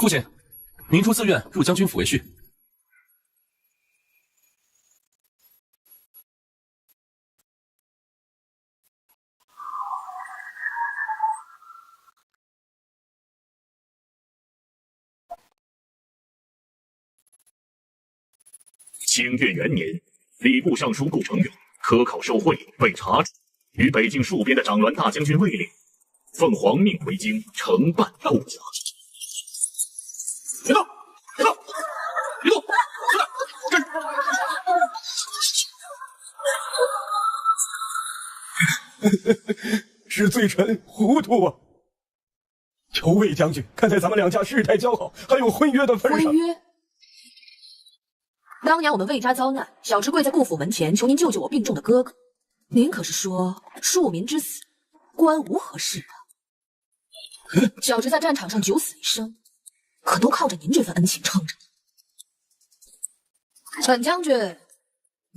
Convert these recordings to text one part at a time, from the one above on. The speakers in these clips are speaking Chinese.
父亲，明珠自愿入将军府为婿。清越元年，礼部尚书顾承远科考受贿被查处，与北境戍边的长栾大将军卫领奉皇命回京承办顾家。别动！别动！别动！是罪臣糊涂啊！求魏将军，看在咱们两家世代交好，还有婚约的份上。婚约？当年我们魏家遭难，小侄跪在顾府门前求您救救我病重的哥哥。您可是说庶民之死，官无何事啊？小侄在战场上九死一生，可都靠着您这份恩情撑着。本将军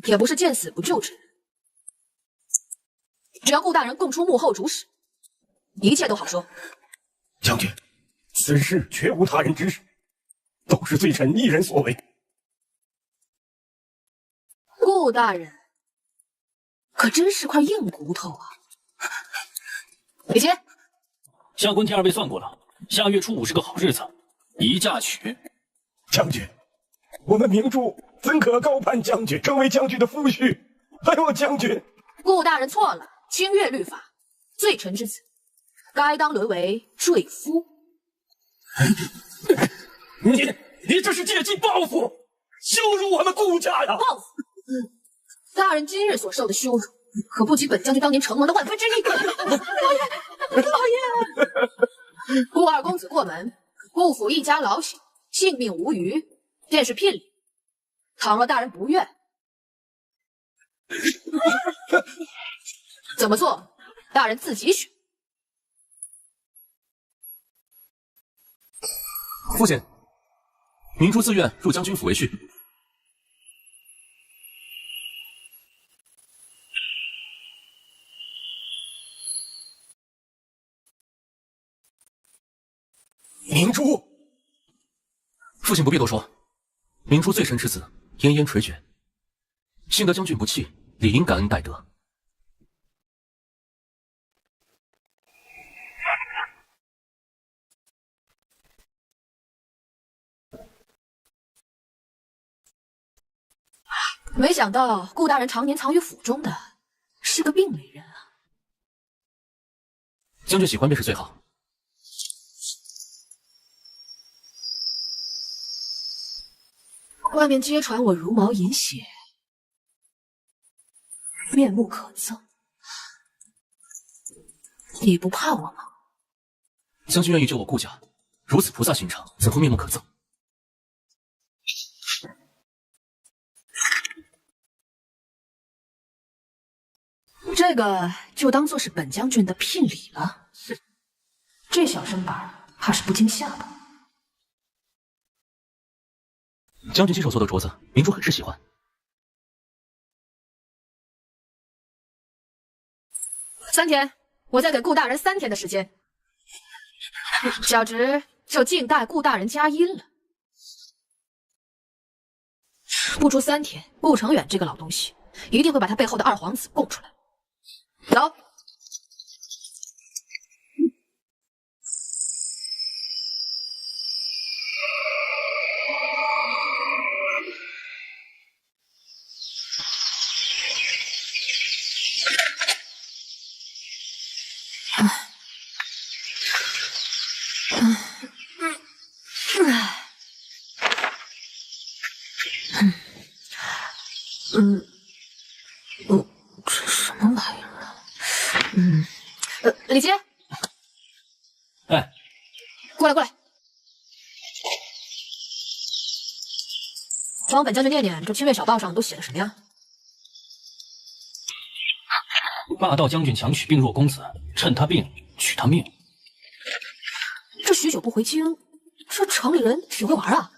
也不是见死不救之人，只要顾大人供出幕后主使，一切都好说。将军，此事绝无他人指使，都是罪臣一人所为。顾大人可真是块硬骨头啊！李杰，下官替二位算过了，下月初5是个好日子，宜嫁娶。将军，我们明珠怎可高攀将军，成为将军的夫婿？还有将军，顾大人错了，清越律法，罪臣之子该当沦为赘夫。你这是借机报复，羞辱我们顾家呀！报复！大人今日所受的羞辱，可不及本将军当年承蒙的万分之一。老爷，顾二公子过门，顾府一家老小性命无虞，便是聘礼。倘若大人不愿，怎么做，大人自己选。父亲，明珠自愿入将军府为婿。明珠，父亲不必多说，明珠罪臣之子，奄奄垂绝，幸得将军不弃，理应感恩戴德。没想到顾大人常年藏于府中的是个病美人啊！将军喜欢便是最好。外面皆传我茹毛饮血，面目可憎，你不怕我吗？将军愿意救我顾家，如此菩萨心肠，怎会面目可憎？这个就当做是本将军的聘礼了。这小身板怕是不禁下吧？将军亲手做的镯子，明珠很是喜欢。3天，我再给顾大人3天的时间，小侄就静待顾大人佳音了。不出3天，顾承远这个老东西一定会把他背后的二皇子供出来。走。这什么玩意儿啊？李杰，哎，过来过来，帮本将军念念这清月小报上都写了什么呀？霸道将军强娶病弱公子，趁他病取他命。这许久不回京，这城里人挺会玩啊！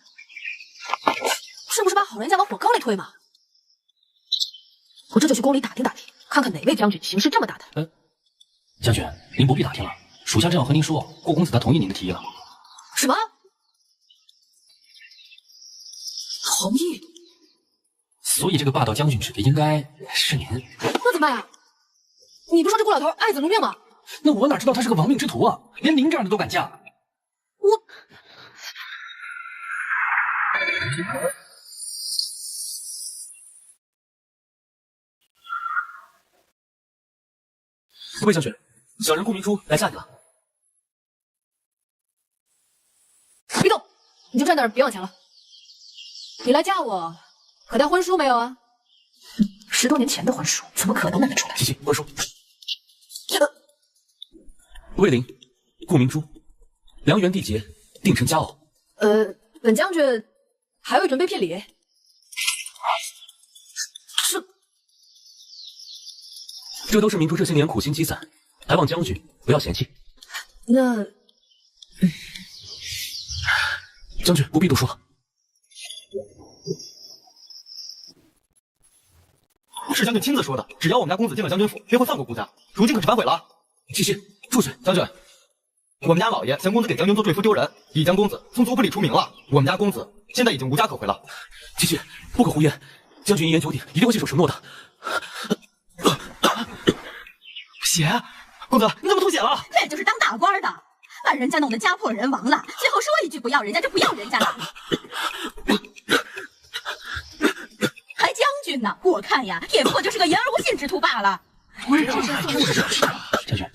是不是把好人家往火坑里推嘛？我这就去宫里打听打听，看看哪位将军行事这么大胆。将军，您不必打听了，属下正要和您说，顾公子他同意您的提议了。什么？所以这个霸道将军指的应该是您。那怎么办呀？你不说这顾老头爱子如命吗？那我哪知道他是个亡命之徒啊！连您这样的都敢嫁？我。魏将军，小人顾明珠来嫁你了。别动，你就站那儿，别往前了。你来嫁我，可带婚书没有啊？10多年前的婚书，怎么可能拿得出来？琪琪，婚书。魏灵，顾明珠，良缘缔结，定成佳偶。本将军还未准备聘礼。这都是明珠这些年苦心积攒，还望将军不要嫌弃。那，将军不必多说。是将军亲自说的，只要我们家公子进了将军府，便会放过顾家。如今可是反悔了。七七，住去。将军，我们家老爷嫌公子给将军做赘夫丢人，已将公子从族谱里除名了。我们家公子现在已经无家可回了。七七，不可胡言，将军一言九鼎，一定会信守承诺的。血，公子你怎么吐血了？这就是当大官的，把人家弄得家破人亡了，最后说一句不要人家就不要人家了。还将军呢？我看呀，也不过就是个言而无信之徒罢了。将军，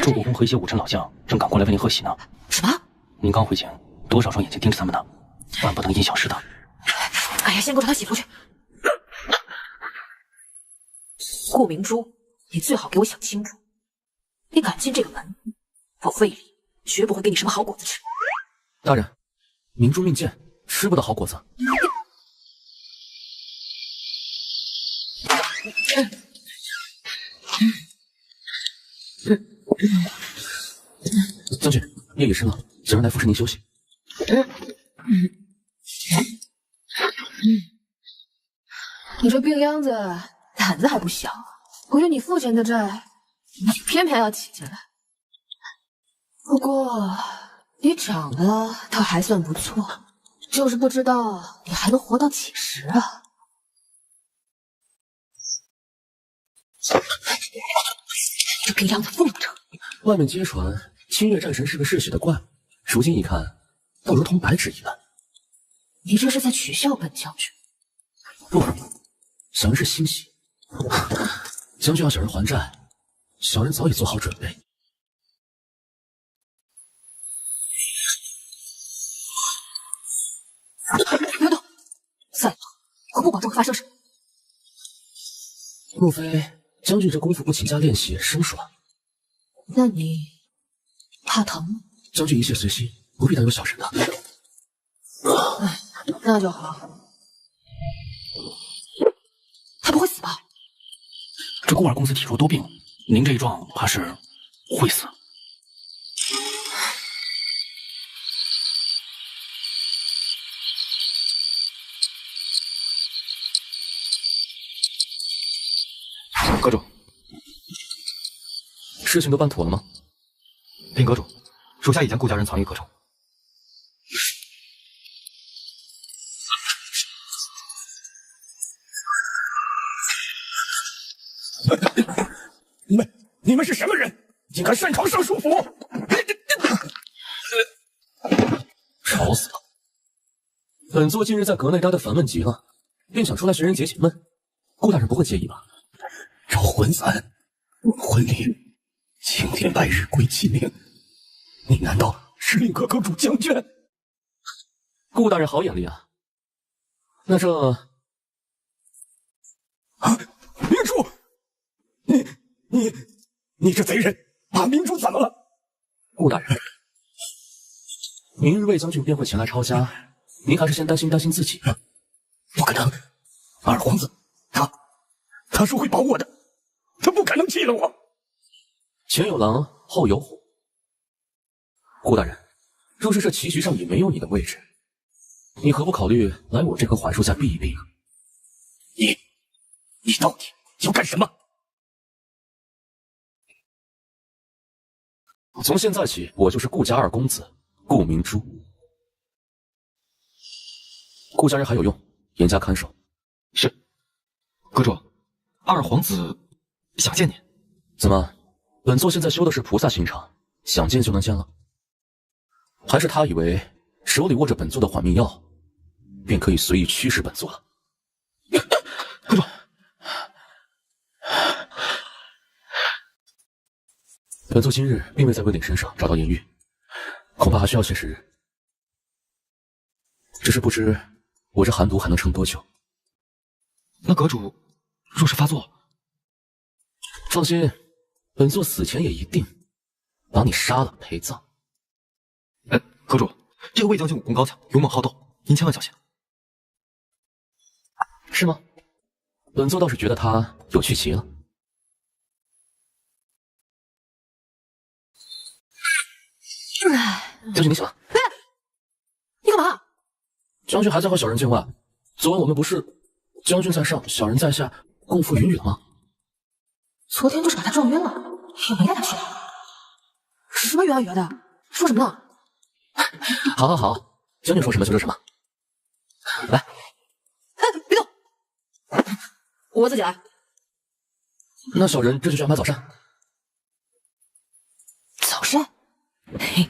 周国公和一些武臣老将正赶过来为您贺喜呢。什么？您刚回京，多少双眼睛盯着他们呢，万不能因小失大。哎呀，先给我找他媳妇去。顾明珠，你最好给我想清楚，你敢进这个门，我魏礼绝不会给你什么好果子吃。大人，明珠命贱，吃不到好果子。将军，夜已深了，小人来服侍您休息。你这病秧子胆子还不小，回了你父亲的债，你偏偏要起进来。不过你长得倒还算不错，就是不知道你还能活到几时啊？这病秧子疯了这！外面皆传清月战神是个嗜血的怪物，如今一看，倒如同白纸一般。你这是在取笑本将军？不，小人是欣喜。将军要小人还债，小人早已做好准备。别动！再动，我不保证会发生什么。莫非将军这功夫不勤加练习，生疏了？那你怕疼吗？将军一切随心，不必担忧小人的。哎，那就好。他不会死吧？这顾二公子体弱多病，您这一撞怕是会死。阁主，事情都办妥了吗？禀阁主，属下已将顾家人藏于阁中。你们是什么人？竟敢擅闯尚书府！吵死了！本座近日在阁内待得烦闷极了，便想出来寻人解解闷。顾大人不会介意吧？招魂散，婚礼，青天白日归秦岭。你难道是令阁阁主将军？顾大人好眼力啊！那这……啊，明珠，你这贼人，把明珠怎么了？顾大人，明日魏将军便会前来抄家，您还是先担心担心自己。不可能，二皇子，他说会保我的，他不可能弃了我。前有狼，后有虎。顾大人，若是这棋局上也没有你的位置，你何不考虑来我这棵槐树下避一避？你到底要干什么？从现在起，我就是顾家二公子顾明珠。顾家人还有用，严加看守。是。阁主，二皇子想见您。怎么，本座现在修的是菩萨心肠，想见就能见了？还是他以为手里握着本座的缓命药，便可以随意驱使本座了？阁主，本座今日并未在魏岭身上找到艳遇，恐怕还需要些时日。只是不知我这寒毒还能撑多久。那阁主若是发作，放心，本座死前也一定把你杀了陪葬。阁主，这个魏将军武功高强，勇猛好斗，您千万小心。是吗？本座倒是觉得他有趣极了。将军你醒了。你干嘛？将军还在和小人见外。昨晚我们不是将军在上，小人在下，共赴云雨了吗？昨天就是把他撞晕了，也没带他去哪。什么圆啊圆的？说什么呢？好好好，将军说什么就说什么。来，哎，别动，我自己来。那小人这就去安排早膳。早膳？嘿，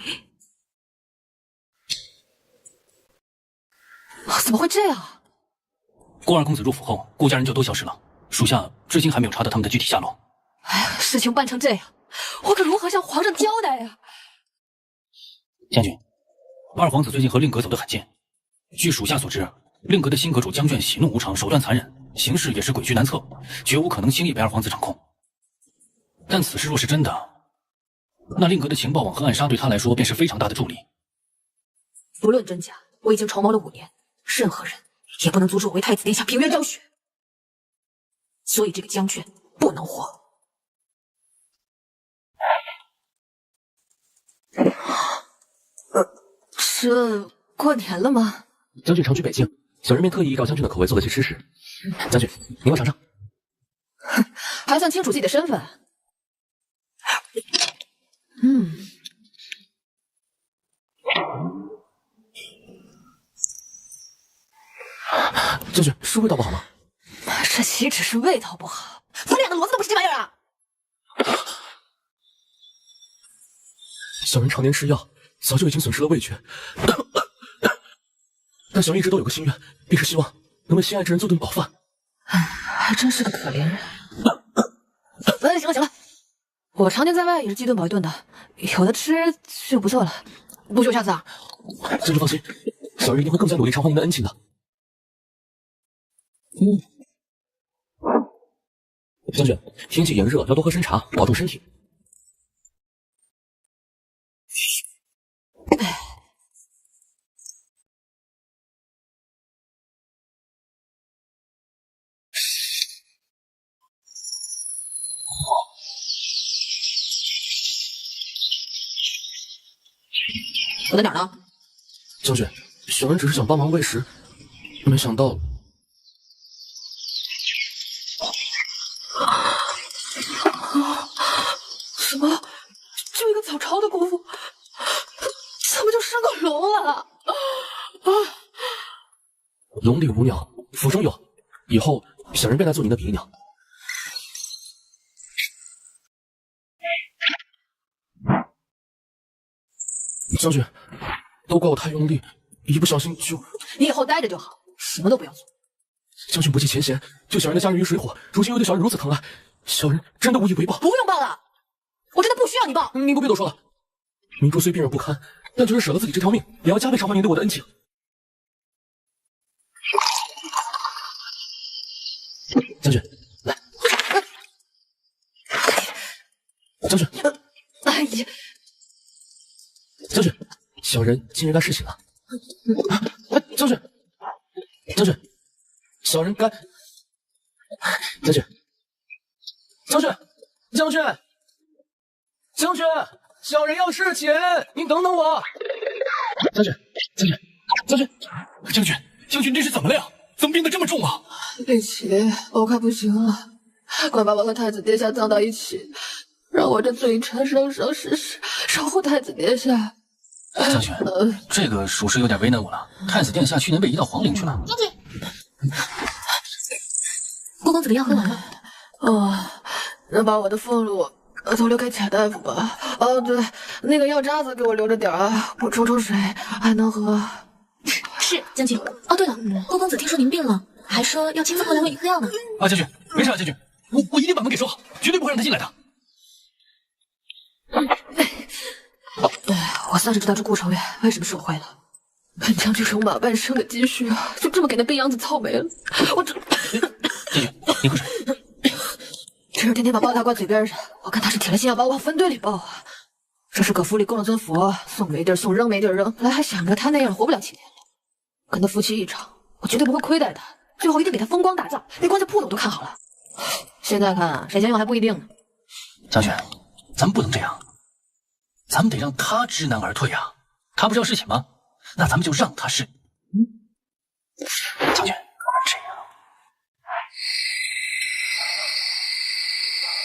怎么会这样？顾二公子入府后，顾家人就都消失了，属下至今还没有查到他们的具体下落。哎呀，事情办成这样，我可如何向皇上交代呀？将军，二皇子最近和令阁走得很近，据属下所知，令阁的新阁主江卷喜怒无常，手段残忍，行事也是诡谲难测，绝无可能轻易被二皇子掌控。但此事若是真的，那令阁的情报网和暗杀对他来说便是非常大的助力。不论真假，我已经筹谋了5年，任何人也不能阻止我为太子殿下平冤昭雪。所以这个江卷不能活。这过年了吗？将军常去北京，小人便特意依照将军的口味做了些吃食。将军，您快尝尝。还算清楚自己的身份。将军，是味道不好吗？这岂止是味道不好，翻脸的骡子都不是这玩意儿啊！小人常年吃药，早就已经损失了味觉。但小人一直都有个心愿，便是希望能为心爱之人做顿饱饭。还真是个可怜人。行了行了，我常年在外也是饥顿饱一顿的，有的吃就不错了。不许我下次啊！将军放心，小人一定会更加努力偿还您的恩情的。将军，天气炎热，要多喝参茶，保重身体。我在哪儿呢？将军，小人只是想帮忙喂食，没想到。什么？就一个早朝的功夫，怎么就生个龙了？龙里无鸟，府中有，以后小人便来做您的比翼鸟。将军，都怪我太用力，一不小心就……你以后待着就好，什么都不要做。将军不计前嫌，救小人的家人于水火，如今又对小人如此疼爱，小人真的无以为报。不用报了，我真的不需要你报。您不必多说了，明珠虽病而不堪，但就是舍了自己这条命，也要加倍偿还您对我的恩情。将军，来。将军，哎呀！将军，小人今日该侍寝了。将军，将军，小人该……将军，将军，将军，将军，小人要侍寝，您等等我。将军，将军，将军，将军，将军这是怎么了呀？怎么病得这么重啊？李琦，我快不行了，快把我和太子殿下葬到一起，让我这罪臣生生世世守护太子殿下。将军，这个属实有点为难我了。太子殿下去年被移到皇陵去了。将军，顾顾公子的药喝完了。哦，那把我的俸禄都留给贾大夫吧。哦，对，那个药渣子给我留着点啊，我冲水还能喝。是将军。哦，对了，顾公子听说您病了，还说要亲自过来为您喝药呢。啊，将军，没事啊，将军，我一定把门给收好，绝对不会让他进来的。我算是知道这顾城远为什么受贿了。本将军是我马半生的积蓄啊，就这么给那病秧子操没了。我这……将军，你喝水。这人天天把包大挂嘴边上，我看他是铁了心要把我往坟堆里抱啊！这是搁府里供了尊佛，送没地儿送，扔没地儿扔，本来还想着他那样活不了几年了。跟他夫妻一场，我绝对不会亏待他，最后一定给他风光大葬，连棺材铺子我都看好了。现在看啊，谁先用还不一定呢。将军，咱们不能这样，咱们得让他知难而退啊！他不是要侍寝吗？那咱们就让他侍。将军，这样。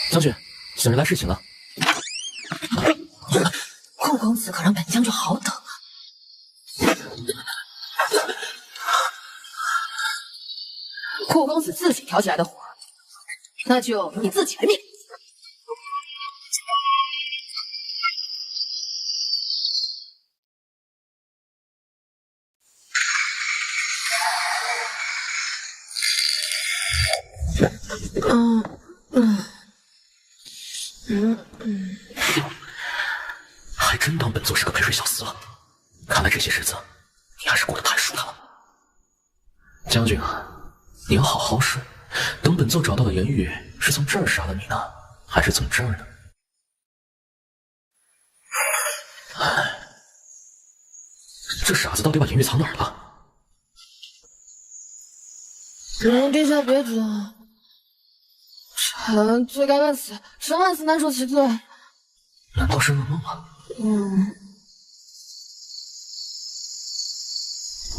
将军，小人来侍寝了。顾公子可让本将军好等啊！顾公子自己挑起来的火，那就你自己来灭。还真当本座是个陪睡小厮了。看来这些日子你还是过得太舒坦了。将军啊，你要好好睡，等本座找到了颜玉是从这儿杀了你呢，还是从这儿呢？唉，这傻子到底把颜玉藏哪儿了？殿下别急，臣罪该万死，臣万死难恕其罪。难道是噩梦吗？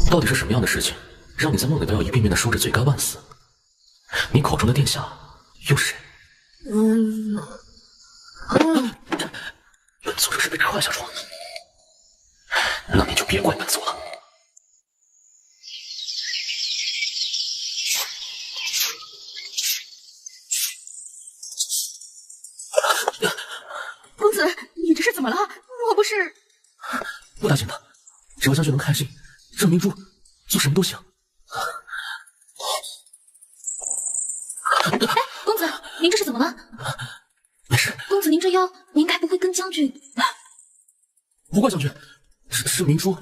到底是什么样的事情，让你在梦里都要一遍遍的说着罪该万死？你口中的殿下又是谁？本座这是被踹下床，那你就别怪本座了。公子，你这是怎么了？我不是……不打紧的，只要将军能开心，让明珠做什么都行。哎，公子，您这是怎么了？没事。公子，您这腰，您该不会跟将军……不怪将军，是明珠。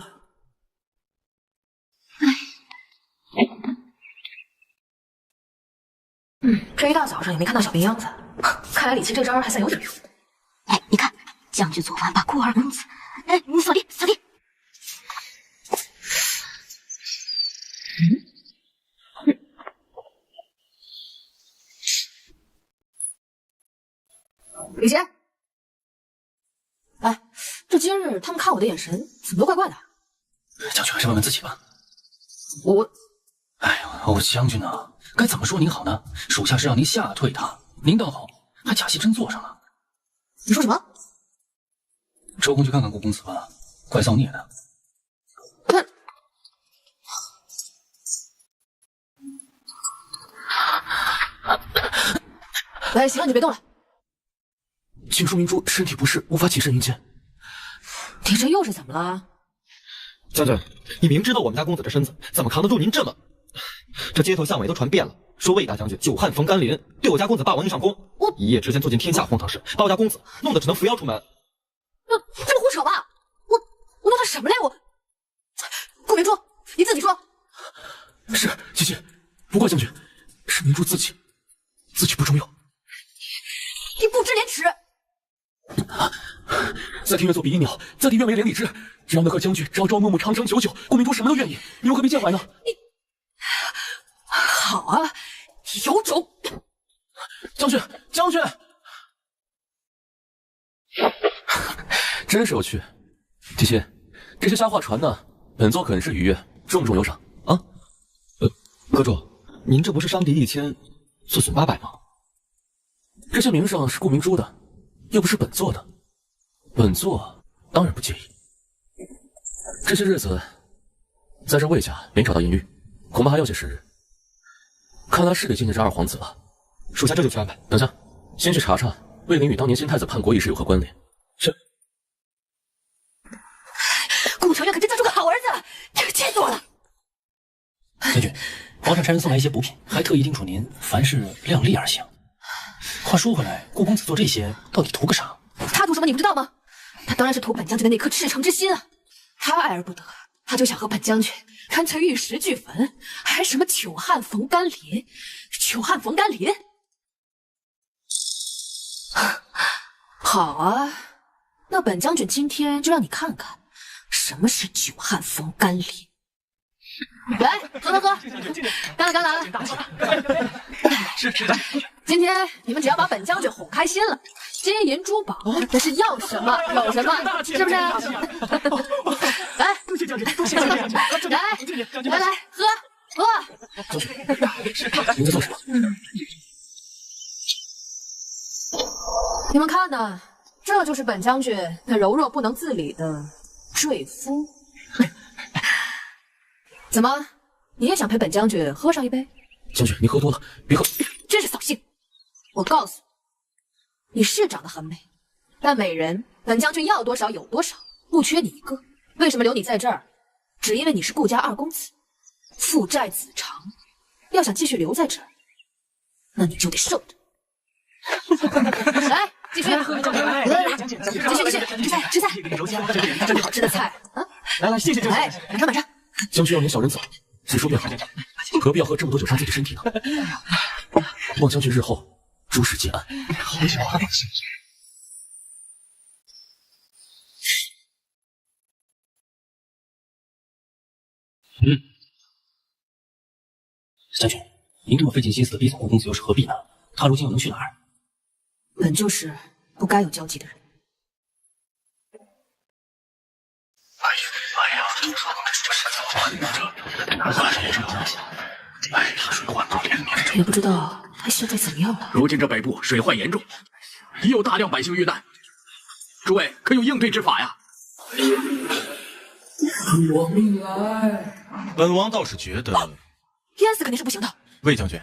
这一大早上也没看到小病秧子，看来李琦这招还算有点用。哎，你看，将军昨晚把顾二公子……哎，你扫地，扫地。李杰，哎，这今日他们看我的眼神怎么都怪怪的？将军还是问问自己吧。我，哎呀，将军啊，该怎么说您好呢？属下是让您吓退他，您倒好，还假戏真做上了。你说什么？抽空去看看顾公子吧，怪造孽的。哎，行了，你别动了。听说明珠身体不适，无法起身迎接。你这又是怎么了？将军，你明知道我们家公子这身子怎么扛得住您这么……这街头巷尾都传遍了，说魏大将军久旱逢甘霖，对我家公子霸王硬上弓，一夜之间做尽天下荒唐事，把我家公子弄得只能扶摇出门。这不胡扯吧？我弄他什么了？我顾明珠，你自己说。是姐姐，不怪将军，是明珠自己不重要。你不知廉耻！在庭院做比翼鸟，在地院为连理枝，只要那个将军朝朝暮暮长长久久，顾明珠什么都愿意，你又何必见怀呢？你好啊，有种！将军，将军，真是有趣。姐姐，这些瞎话传的，本座很是愉悦，重不重有赏啊？阁主，您这不是伤敌1000，自损800吗？这些名声是顾明珠的，又不是本座的，本座当然不介意。这些日子，在这魏家没找到银玉，恐怕还要些时日。看来是得见见这二皇子了。属下这就去安排。等下，先去查查魏林与当年新太子叛国一事有何关联。是。顾承远可真当出个好儿子，这个气死我了！将军，皇上差人送来一些补品，还特意叮嘱您凡事量力而行。话说回来，顾公子做这些到底图个啥？他图什么你不知道吗？他当然是图本将军的那颗赤诚之心啊！他爱而不得，他就想和本将军干脆玉石俱焚，还什么久旱逢甘霖，久旱逢甘霖。好啊，那本将军今天就让你看看什么是久旱逢甘霖。来，喝，干了。是。今天你们只要把本将军哄开心了，金银珠宝那是要什么有什么，是不是？来，多谢将军，来，喝。将军，您在做什么？你们看呢，这就是本将军那柔弱不能自理的坠夫。怎么，你也想陪本将军喝上一杯？将军，你喝多了，别喝。真是扫兴！我告诉你，你是长得很美，但美人本将军要多少有多少，不缺你一个。为什么留你在这儿？只因为你是顾家二公子，父债子偿。要想继续留在这儿，那你就得受着。来，继续，来，继续，吃菜，这么好吃的菜啊！来，谢谢将军。来，满上。将军要您小人走，只说便好，何必要喝这么多酒伤自己身体呢？望将军日后诸事皆安。好酒啊！将军，您这么费尽心思的逼走顾公子又是何必呢？他如今又能去哪儿？本就是不该有交集的人。也不知道他现在怎么样了。如今这北部水患严重，已有大量百姓遇难，诸位可有应对之法呀？我命来！本王倒是觉得，淹死肯定是不行的。魏将军，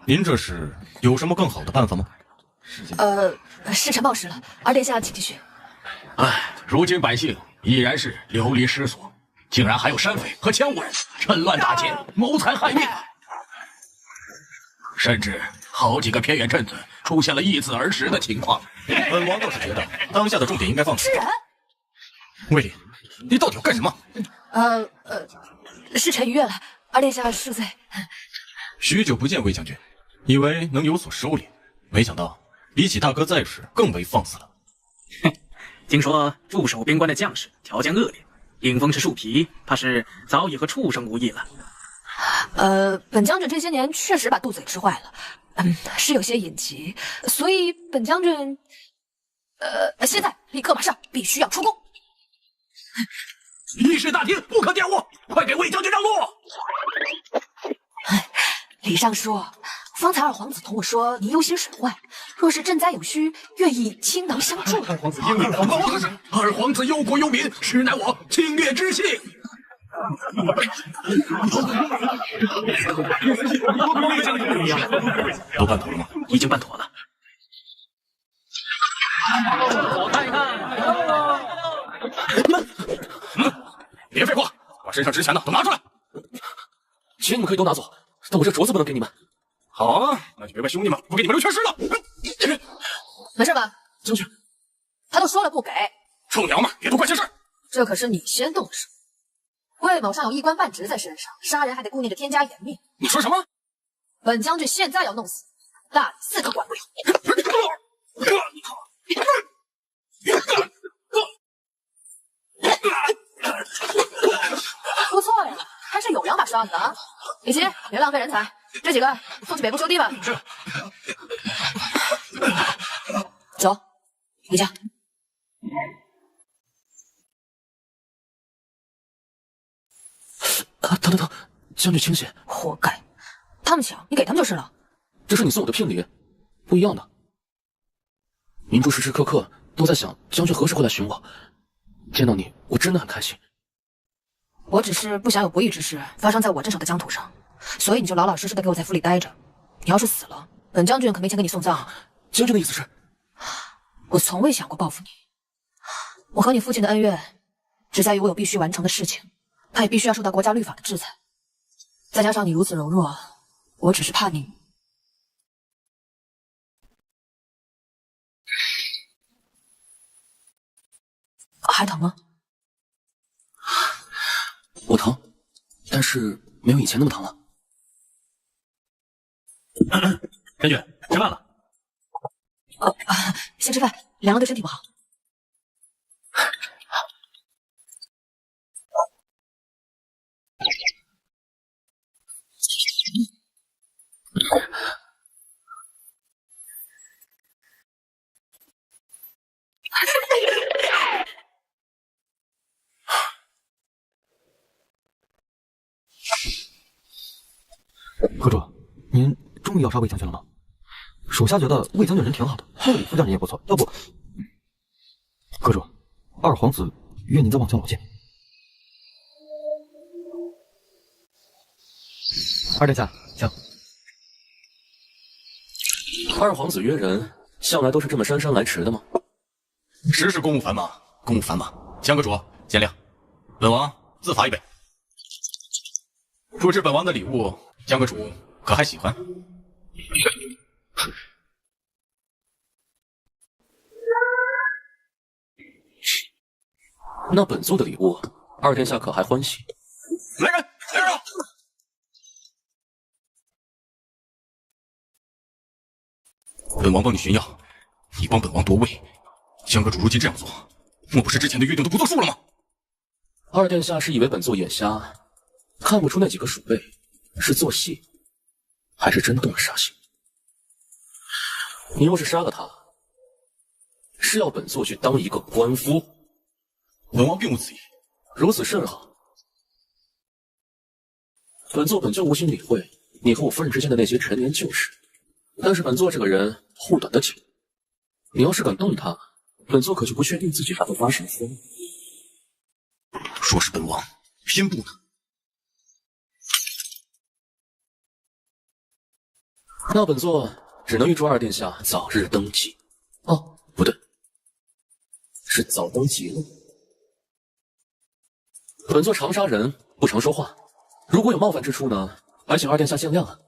您这是有什么更好的办法吗？时辰报时了，二殿下请继续。如今百姓依然是流离失所，竟然还有山匪和羌倭人趁乱打劫，谋财害命，甚至好几个偏远镇子出现了易子而食的情况。本王倒是觉得，当下的重点应该放在……吃人！魏林，你到底要干什么？时辰逾越了，二殿下恕罪。许久不见，魏将军，以为能有所收敛，没想到比起大哥在时，更为放肆了。听说驻守边关的将士条件恶劣，应风是树皮，怕是早已和畜生无异了。本将军这些年确实把肚子给吃坏了，是有些隐疾，所以本将军，现在立刻马上必须要出宫。议事大厅不可玷污，快给魏将军让路！李尚书，方才二皇子同我说您忧心水患，若是赈灾有需，愿意倾囊相助。二皇子应允方刚，二皇子忧国忧民，实乃我清越之幸。都办妥了吗？已经办妥了。我看一看。别废话，把身上值钱的都拿出来。钱你们可以都拿走，但我这镯子不能给你们。好啊，那就别怪兄弟们不给你们留缺失了。没事吧，将军？他都说了不给，臭娘们，别多管闲事。这可是你先动手。魏某上有一官半职在身上，杀人还得顾念着天家严命。你说什么？本将军现在要弄死你，大理寺可管不了。不错呀，还是有两把刷子的啊！李琦，别浪费人才，这几个送去北部修堤吧。是。走，回家。等，将军清醒。活该，他们抢，你给他们就是了。这是你送我的聘礼，不一样的。明珠时时刻刻都在想将军何时会来寻我，见到你，我真的很开心。我只是不想有不义之事发生在我镇守的疆土上，所以你就老老实实的给我在府里待着，你要是死了，本将军可没钱给你送葬。将军的意思是？我从未想过报复你。我和你父亲的恩怨，只在于我有必须完成的事情，他也必须要受到国家律法的制裁。再加上你如此柔弱，我只是怕你。还疼吗？我疼，但是没有以前那么疼了。将军，吃饭了。先吃饭，凉了对身体不好。阁主，您终于要杀魏将军了吗？属下觉得魏将军人挺好的，那个李副将军也不错，要不……阁主，二皇子约您在望江楼见面。二殿下，请。二皇子约人，向来都是这么姗姗来迟的吗？实是公务繁忙，公务繁忙。江阁主见谅，本王自罚一杯。不知本王的礼物，江阁主可还喜欢？那本座的礼物，二殿下可还欢喜？来人，来人！本王帮你寻药，你帮本王夺位。江阁主如今这样做，莫不是之前的约定都不作数了吗？二殿下是以为本座眼瞎，看不出那几个鼠辈是做戏，还是真动了杀心？你若是杀了他，是要本座去当一个官夫？本王并无此意。如此甚好。本座本就无心理会你和我夫人之间的那些陈年旧事，但是本座这个人护短的紧，你要是敢动他，本座可就不确定自己还会发什么疯。若是本王偏不呢？那本座只能预祝二殿下早日登基。哦，不对，是早登极乐。本座常杀人，不常说话，如果有冒犯之处呢，还请二殿下见谅啊。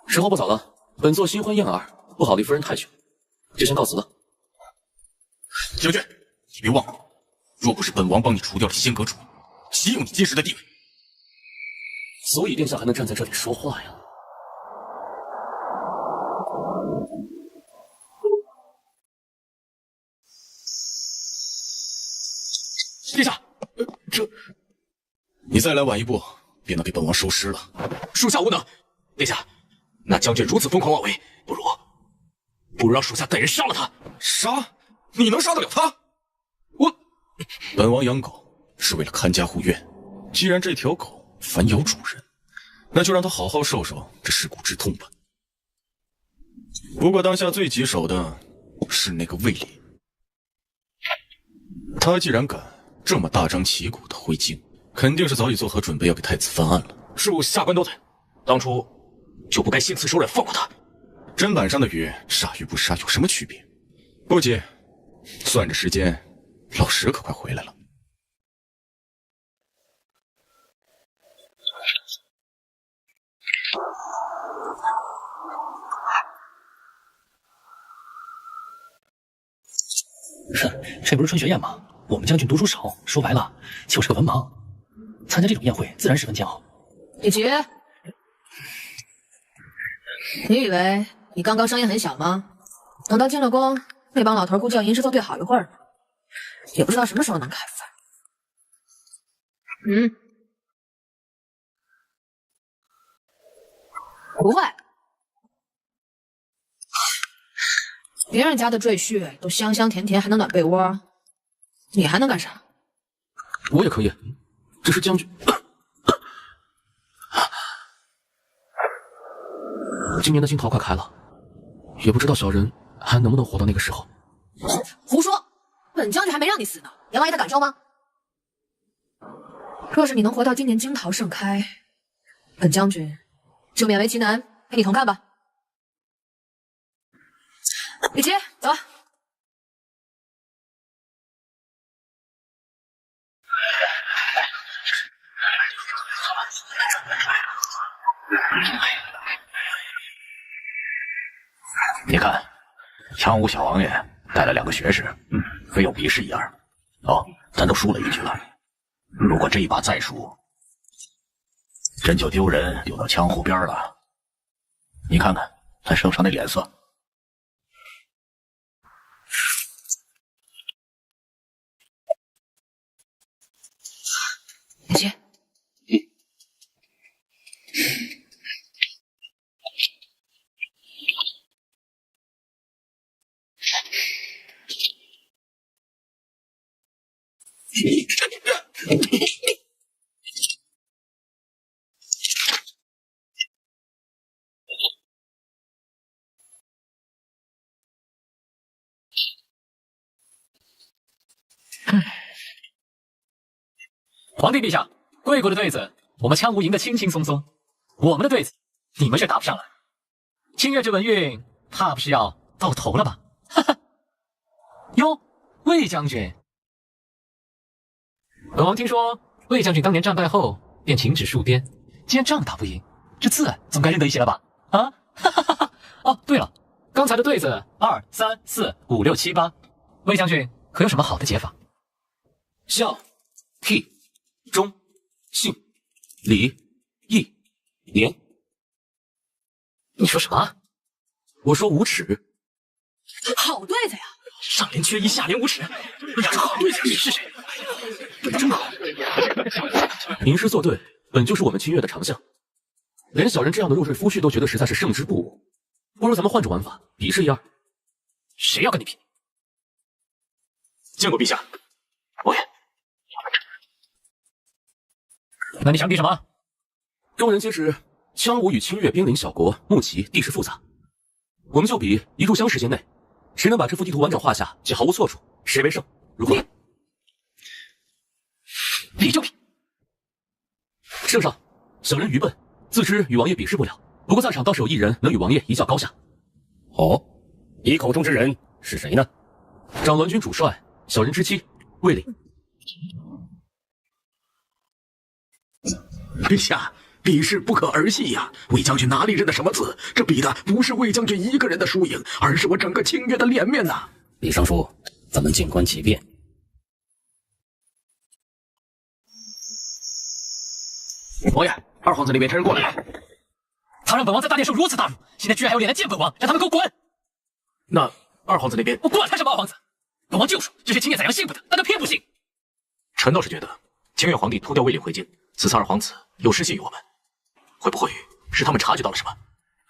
时候不早了，本座新婚燕尔，不好离夫人太久，就先告辞了。将军，你别忘了，若不是本王帮你除掉了仙阁主，岂有你今时的地位？所以殿下还能站在这里说话呀？殿下，这你再来晚一步，便能给本王收尸了。属下无能。殿下，那将军如此疯狂妄为，不如让属下带人杀了他。杀？你能杀得了他？本王养狗是为了看家护院，既然这条狗反咬主人，那就让它好好受受这噬骨之痛吧。不过当下最棘手的是那个卫理，他既然敢这么大张旗鼓的回京，肯定是早已做好准备要给太子翻案了。属下官多嘴，当初就不该心慈手软放过他。砧板上的鱼，杀与不杀有什么区别？不急，算着时间，老石可快回来了。这不是春学宴吗？我们将军读书少，说白了就是个文盲，参加这种宴会自然十分煎熬。李局，你以为你刚刚声音很小吗？等到进了宫，那帮老头估计要吟诗作对好一会儿呢，也不知道什么时候能开饭。不会，别人家的赘婿都香香甜甜，还能暖被窝，你还能干啥？我也可以，只是将军。今年的樱桃快开了，也不知道小人还能不能活到那个时候。胡说！本将军还没让你死呢，阎王爷他敢收吗？若是你能活到今年樱桃盛开，本将军就勉为其难陪你同看吧。李琦，走。你看，枪武小王爷带了2个学士，非有比试一二。哦，咱都输了1局了。如果这一把再输，真就丢人丢到枪湖边了。你看看他手上那脸色。李琦，皇帝陛下，贵国的对子我们羌吴赢得轻轻松松，我们的对子你们却打不上来。清月这文运，怕不是要到头了吧？哈哈。哟，魏将军，本王听说魏将军当年战败后便停止戍边，既然仗打不赢，这字总该认得一些了吧？啊，哈哈哈哈。哦，对了，刚才的对子2、3、4、5、6、7、8，魏将军可有什么好的解法？孝、悌、忠、信、礼、义、廉。你说什么？我说无耻。好对子呀！上联缺一，下联无耻。哎呀，这好对子，你是谁？对得真好。吟诗作对，本就是我们清月的长项。连小人这样的入赘夫婿都觉得实在是胜之不武，不如咱们换种玩法，比试一二。谁要跟你拼？见过陛下。王爷。那你想比什么？众人皆知，羌吴与清越边邻小国穆齐地势复杂，我们就比1炷香时间内，谁能把这幅地图完整画下，且毫无错处，谁为胜，如何？比就比。圣上，小人愚笨，自知与王爷比试不了，不过在场倒是有1人能与王爷一较高下。哦，你口中之人是谁呢？长栾军主帅，小人之妻魏岭。陛下，比试不可儿戏呀！魏将军哪里认得什么字？这比的不是魏将军一个人的输赢，而是我整个清月的脸面呐！李尚书，咱们静观其变。王爷，二皇子那边差人过来了。他让本王在大殿受如此大辱，现在居然还有脸来见本王，让他们给我滚！那二皇子那边，我管他什么二皇子，本王就说这些清月宰羊信不得，但他偏不信。臣倒是觉得，清月皇帝偷调魏领回京，此次二皇子又失信于我们，会不会是他们察觉到了什么？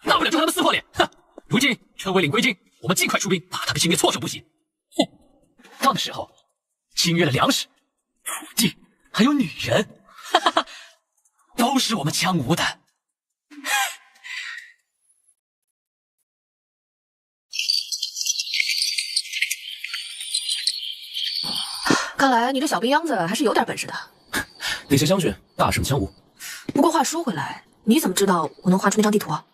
大不了就他们撕破脸。哼！如今趁魏领归京，我们尽快出兵，把他们清月措手不及。哼！到的时候，清月的粮食、土地还有女人，哈哈哈，都是我们羌吴的。看来你这小兵秧子还是有点本事的。那些将军大胜羌吴。不过话说回来，你怎么知道我能画出那张地图啊？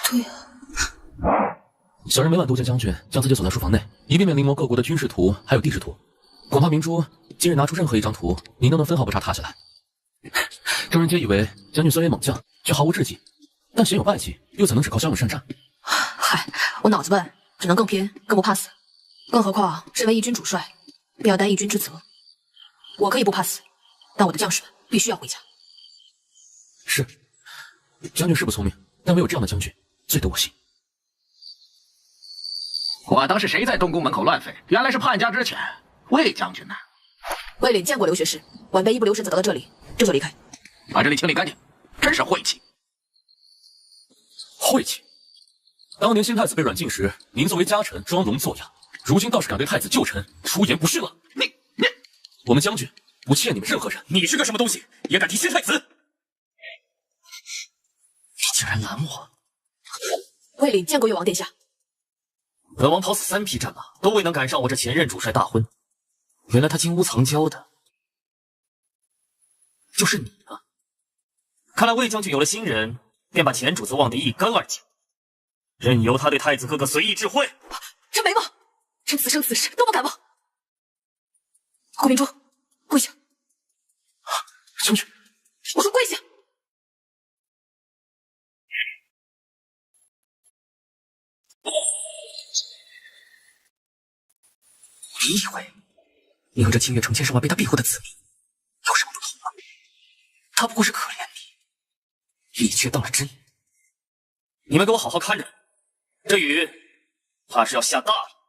不对呀。小人每晚都见将军将自己锁在书房内，一遍遍临摹各国的军事图还有地质图，恐怕明珠今日拿出任何一张图，您都能分毫不差踏下来。众人皆以为将军虽为猛将，却毫无智计，但鲜有败绩，又怎能只靠骁勇善战？嗨，我脑子笨，只能更拼，更不怕死。更何况身为一军主帅，便要担一军之责。我可以不怕死，但我的将士们必须要回家。是，将军是不聪明，但唯有这样的将军最得我心。我当是谁在东宫门口乱吠，原来是叛家之犬。魏将军呢？魏领见过刘学士，晚辈一不留神走到了这里，这就离开。把这里清理干净，真是晦气！晦气！当年新太子被软禁时，您作为家臣装聋作哑，如今倒是敢对太子旧臣出言不逊了。你，我们将军不欠你们任何人。你是个什么东西，也敢提新太子？你竟然拦我！魏领见过越王殿下。本王跑死3匹战马，都未能赶上我这前任主帅大婚。原来他金屋藏娇的，就是你啊！看来魏将军有了新人，便把前主子忘得一干二净，任由他对太子哥哥随意智慧。朕没忘，朕此生此世都不敢忘。顾明珠，跪下！将军，我说跪下！你以为你和这清月成千上万被他庇护的子民有什么不同吗？他不过是可怜你，你却当了真。你们给我好好看着，这雨怕是要下大了。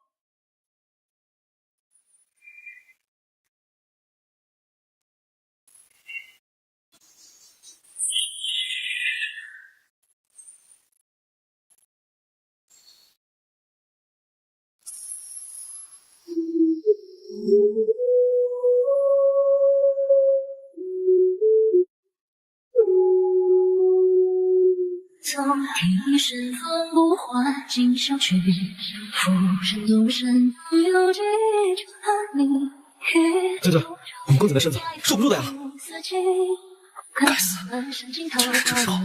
纵一身风不换今宵去，浮生动身有几场你雨。将军，我们公子的身子受不住的呀！该死，就是这时候，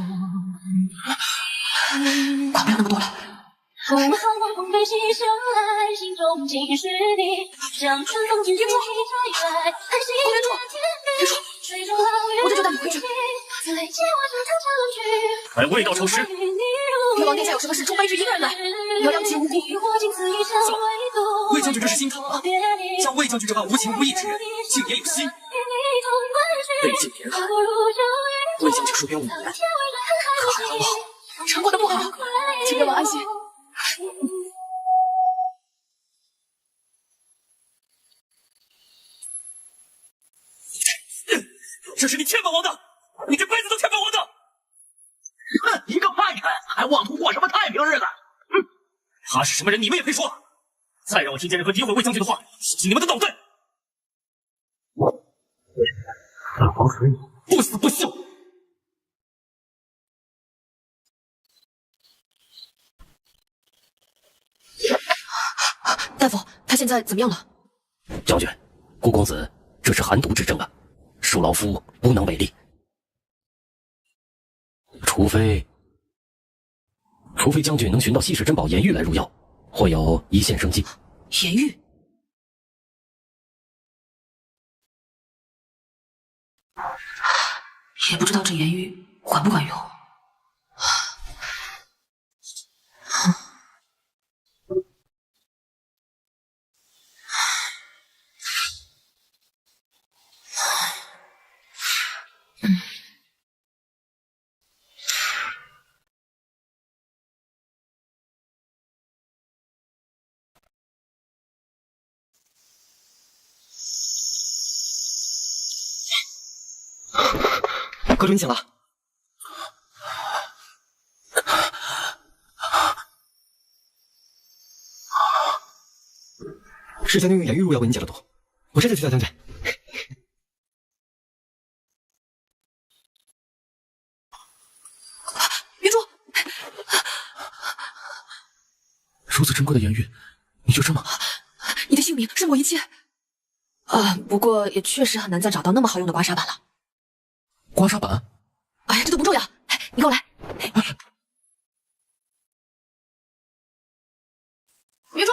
管不了那么多了。风寒黄风飞西向来，心中尽是你。像春风进入一摘来，叹息别说，水中浪月，我这就带你回去。还未到丑时，爹王殿下有什么事，冲卑职一个人来，你要殃及无辜。怎么，魏将军这是心疼啊？像魏将军这般无情无义之人，竟也有心。被见别人，魏将军戍边5年，可还好不好？臣过得不好，请爹王安心。这是你欠本王的，你这辈子都欠本王的！哼，一个叛臣，还妄图过什么太平日子？他是什么人，你们也配说？再让我听见任何诋毁魏将军的话，洗净你们的脑袋！本王和你不死不休！大夫，他现在怎么样了？将军，顾公子这是寒毒之症啊，恕老夫无能为力。除非将军能寻到稀世珍宝颜玉来入药，或有一线生机。颜玉，也不知道这颜玉管不管用。阁主你醒了。是将军用颜玉入药为你解了毒，我这就去叫将军。云珠，如此珍贵的颜玉，你就这么……你的性命胜过一切。不过也确实很难再找到那么好用的刮痧板了。刮痧板？哎呀，这都不重要，你跟我来。云珠，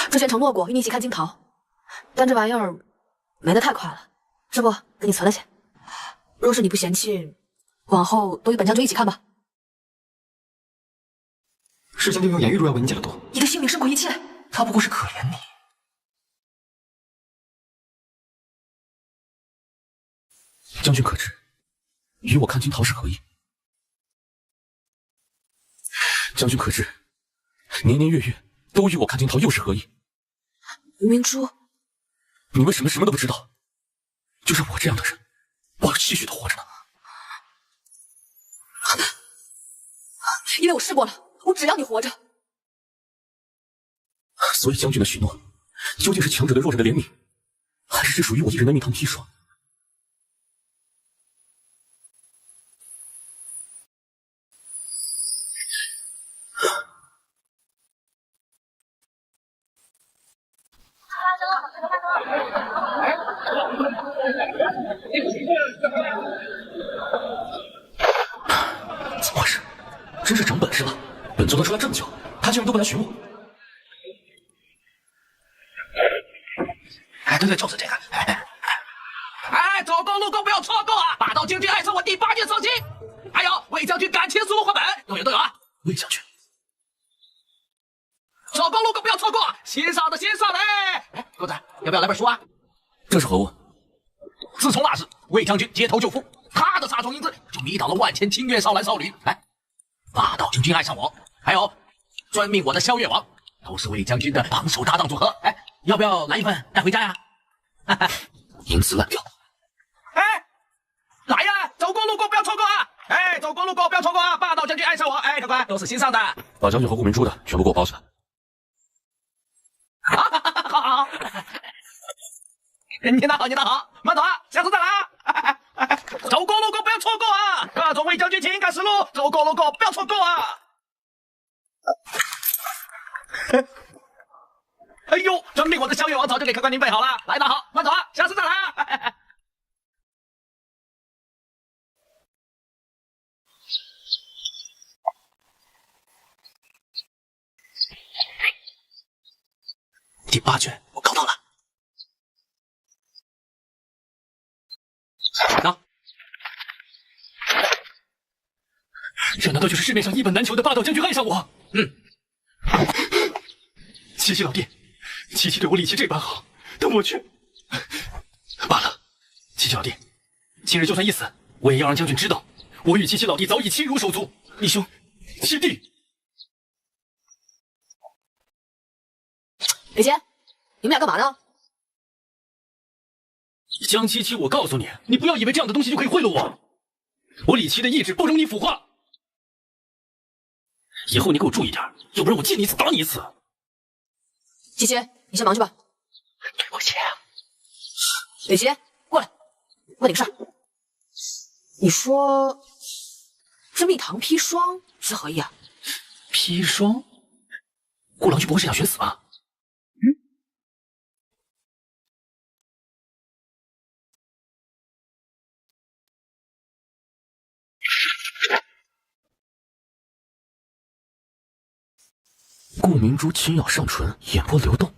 之前承诺过与你一起看金桃，但这玩意儿没得太快了，这不给你存了些。若是你不嫌弃，往后都与本将军一起看吧。是将军用颜玉入药为你解了毒，你的性命胜过一切，他不过是可怜你。将军可知，与我看金桃是何意？将军可知，年年月月都与我看金桃又是何意？明珠，你为什么什么都不知道？就像我这样的人，我要继续的活着呢。因为我试过了，我只要你活着。所以将军的许诺，究竟是强者对弱者的怜悯，还是只属于我一人的蜜糖砒霜？怎么回事？真是长本事了！本座都出来这么久，他竟然都不来寻我。哎，对，就是这个。哎，走过路过不要错过啊！霸道将军爱上我第8件手机，还有魏将军感情输入绘本，都有啊！魏将军，走过路过不要错过，欣赏的欣赏嘞！哎，公子，要不要来本书啊？这是何物？自从那日魏将军街头救父，他的杀虫因子就迷倒了万千清月少男少女。来，霸道将军爱上我，还有专命我的萧月王，都是魏将军的帮手搭档组合。哎，要不要来一份带回家呀？银子烂掉。哎，来呀！走过路过不要错过啊！哎，走过路过不要错过啊！霸道将军爱上我，哎，客官都是欣赏的。把将军和顾明珠的全部给我包起来。好，你那好，你那好，慢走啊，下次再来啊！走过路过不要错过啊！各种魏将军情感实录，走过路过不要错过啊！哎呦，专命我的萧月王早就给客官您备好了，来拿好，慢走啊，下次再来啊！第8卷我搞到了，那这难道就是市面上一本难求的霸道将军爱上我？七七老弟，七七对我李琦这般好，但我却罢了。七七老弟，今日就算一死，我也要让将军知道，我与七七老弟早已亲如手足。义兄，七弟。李杰，你们俩干嘛呢？江七七，我告诉你，你不要以为这样的东西就可以贿赂我。我李琦的意志不容你腐化。以后你给我注意点，要不然我见你一次打你一次。七七，你先忙去吧。对不起。李琦，过来，问你个事儿。你说这蜜糖砒霜是何意啊？砒霜？顾郎君不会是想寻死吧？顾明珠轻咬上唇，眼波流动。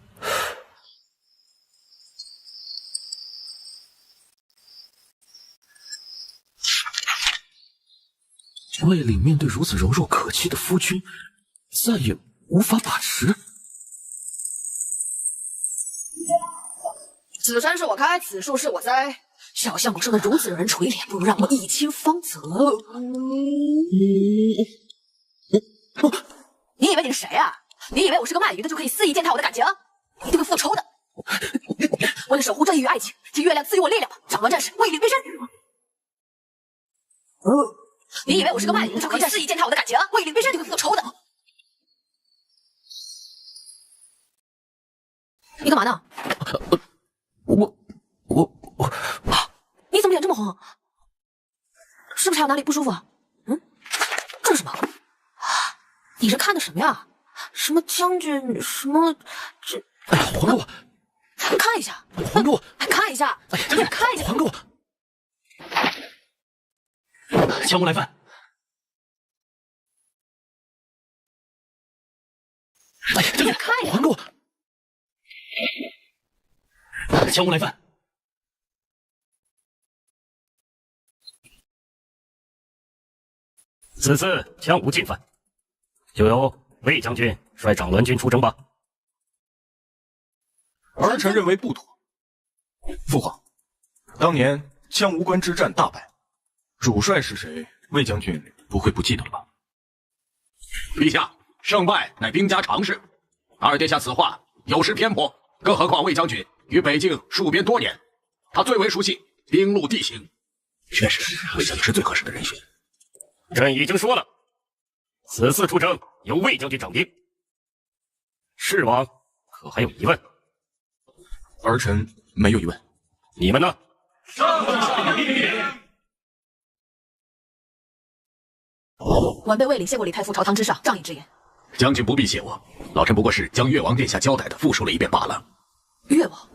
魏岭面对如此柔弱可欺的夫君，再也无法把持。此山是我开，此树是我栽。小相公生得如此惹人垂怜，不如让我一亲芳泽。你以为你是谁啊？你以为我是个卖鱼的就可以肆意践踏我的感情？你这个复仇的！为了守护正义与爱情，借月亮赐予我力量吧，长官战士，为领别身。你以为我是个卖鱼的就可以肆意践踏我的感情？为领别身，这个复仇的！你干嘛呢？你怎么脸这么红？是不是还有哪里不舒服啊？这是什么？你是看的什么呀？什么将军？什么这？哎呀，还给我！看一下！还给我！看一下！哎呀，将军，看一下！还给我！乔木来饭。哎呀，将军，看一下！还给我！乔木来饭。此次将无进犯，就由魏将军率长栾军出征吧。儿臣认为不妥。父皇，当年江无关之战大败，主帅是谁？魏将军不会不记得了吧？陛下，胜败乃兵家常事。二殿下此话有失偏颇，更何况魏将军于北境戍边多年，他最为熟悉兵路地形，确实魏将军是最合适的人选。朕已经说了，此次出征由魏将军掌兵。狮王可还有疑问？儿臣没有疑问。你们呢？上上一品。晚辈魏领谢过李太傅朝堂之上仗义之言。将军不必谢我，老臣不过是将越王殿下交代的复述了一遍罢了。越王，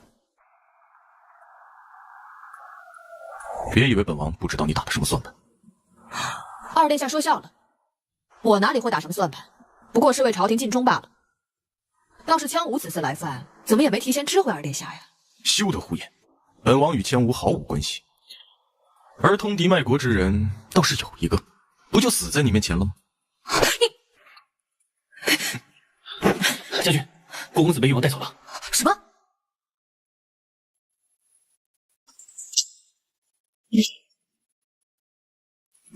别以为本王不知道你打的什么算盘。二殿下说笑了，我哪里会打什么算盘？不过是为朝廷尽忠罢了。倒是羌吴此次来犯，怎么也没提前知会二殿下呀？休得胡言，本王与羌吴毫无关系。而通敌卖国之人倒是有一个，不就死在你面前了吗？将军，郭公子被越王带走了。什么？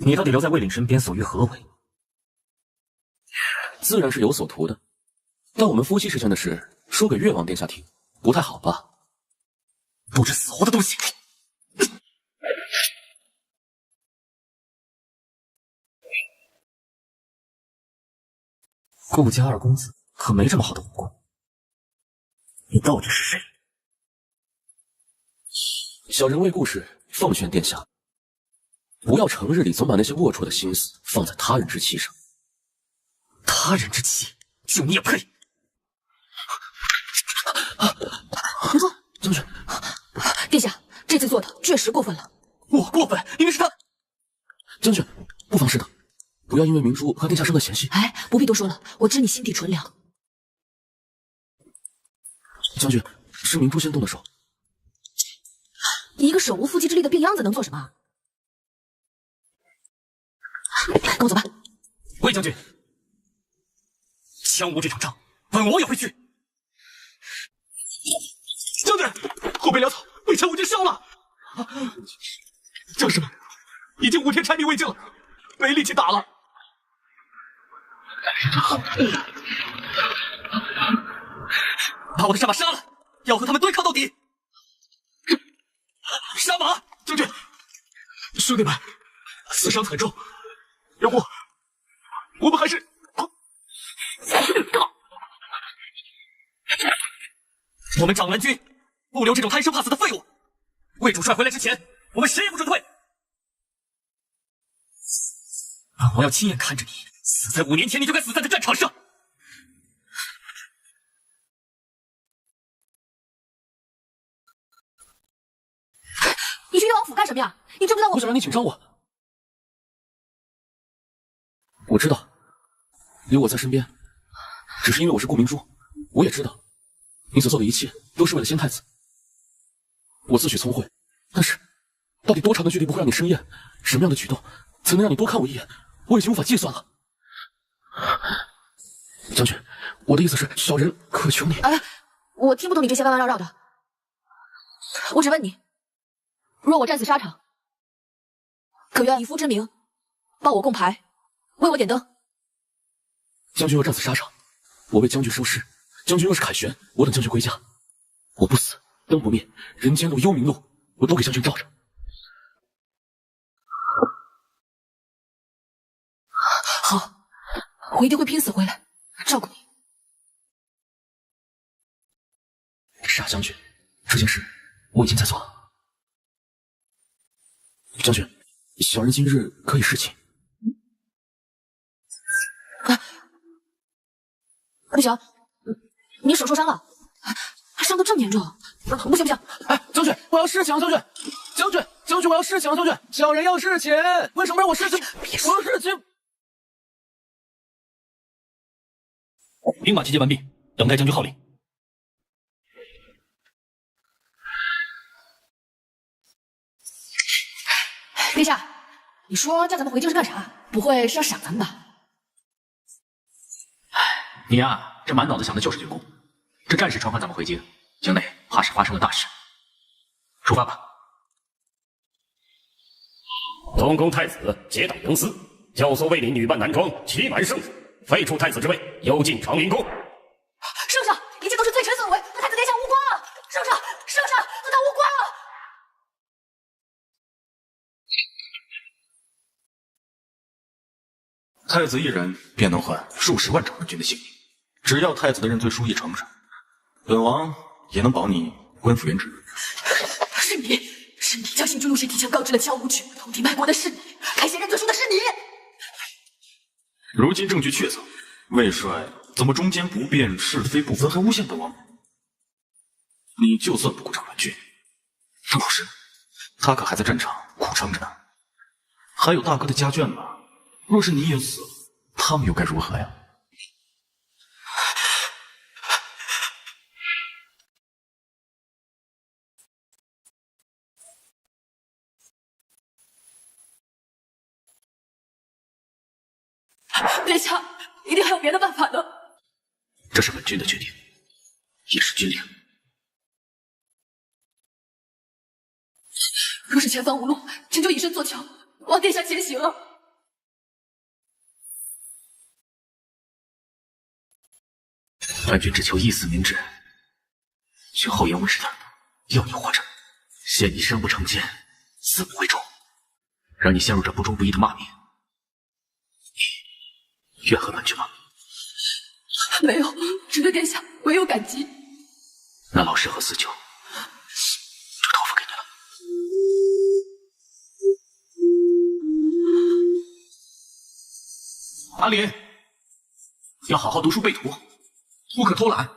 你到底留在魏领身边所欲何为？自然是有所图的，但我们夫妻之间的事说给越王殿下听，不太好吧？不知死活的东西！顾家二公子可没这么好的武功，你到底是谁？小人为顾氏奉劝殿下，不要成日里总把那些龌龊的心思放在他人之气上。他人之气，就你也配？别说，将军，殿下这次做的确实过分了。我过分，明明是他。将军，不妨适当，不要因为明珠和殿下生了嫌隙。哎，不必多说了，我知你心地纯良。将军，是明珠先动的手。你一个手无缚鸡之力的病秧子能做什么？跟我走吧。魏将军，羌吴这场仗，本王也会去。将军，后备粮草被羌吴军烧了，将士们已经5天柴米未进了，没力气打了。把我的杀马杀了，要和他们对抗到底！杀马！将军，兄弟们死伤惨重，要不我们还是……我们长兰军不留这种贪生怕死的废物。魏主帅回来之前，我们谁也不准退。本王要亲眼看着你死在5年前你就该死在的战场上。你去越王府干什么呀？你知不知道我想让你紧张我。我知道，有我在身边，只是因为我是顾明珠。我也知道，你所做的一切都是为了先太子。我自诩聪慧，但是到底多长的距离不会让你生厌？什么样的举动才能让你多看我一眼？我已经无法计算了。将军，我的意思是，小人渴求你。哎，我听不懂你这些弯弯绕绕的。我只问你，若我战死沙场，可愿以夫之名报我供牌，为我点灯？将军若战死沙场，我为将军收尸；将军若是凯旋，我等将军归家。我不死，灯不灭，人间路、幽冥路，我都给将军照着。好，我一定会拼死回来照顾你。傻将军，这件事我已经在做。将军，小人今日可以侍寝。不行，你手受伤了，伤得这么严重，不行不行！哎，将军，我要侍寝，将军，将军，我要侍寝，将军，小人要侍寝，为什么让我侍寝？我要侍寝。兵马集结完毕，等待将军号令。殿下，你说叫咱们回京是干啥？不会是要赏咱们吧？你呀，这满脑子想的就是军功。这战事传唤咱们回京，京内怕是发生了大事。出发吧。东宫太子结党营私，教唆卫里女扮男装，欺瞒圣上，废除太子之位，幽禁长宁宫。圣上，一切都是罪臣所为，和太子殿下无关啊！圣上，和他无关啊！太子一人便能换数十万长门军的性命，只要太子的认罪书一呈上，本王也能保你官复原职。是你将行军路线提前告知了江无惧，通敌卖国的是你，开写认罪书的是你。如今证据确凿，魏帅怎么中间不辨是非不分，还诬陷本王？你就算不顾长门军，那老师他可还在战场苦撑着呢。还有大哥的家眷呢，若是你也死了，他们又该如何呀？殿下，一定还有别的办法呢。这是本君的决定，也是军令。若是前方无路，臣就以身作桥，望殿下前行啊！本君只求一死明志，却厚颜无耻的要你活着，陷你生不成奸，死不为终，让你陷入这不忠不义的骂名。你怨恨本君吗？没有，只对殿下唯有感激。那老师和四舅就托付给你了。阿林，要好好读书背图，不可偷懒。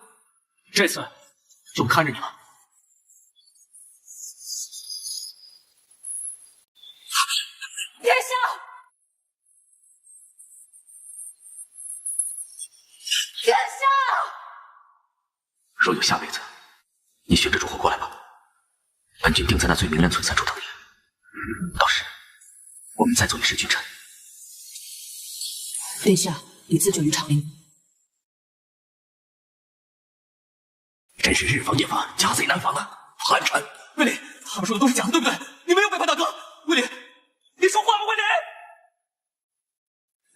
这次就看着你了。殿下，殿下！若有下辈子，你学着烛火过来吧，本君定在那最明亮璀璨处等你。到时我们再做一世君臣。殿下已自救于长陵，真是日防夜防，家贼难防啊！叛臣，魏林，他们说的都是假的，对不对？你没有背叛大哥，魏林，你说话吧，魏林。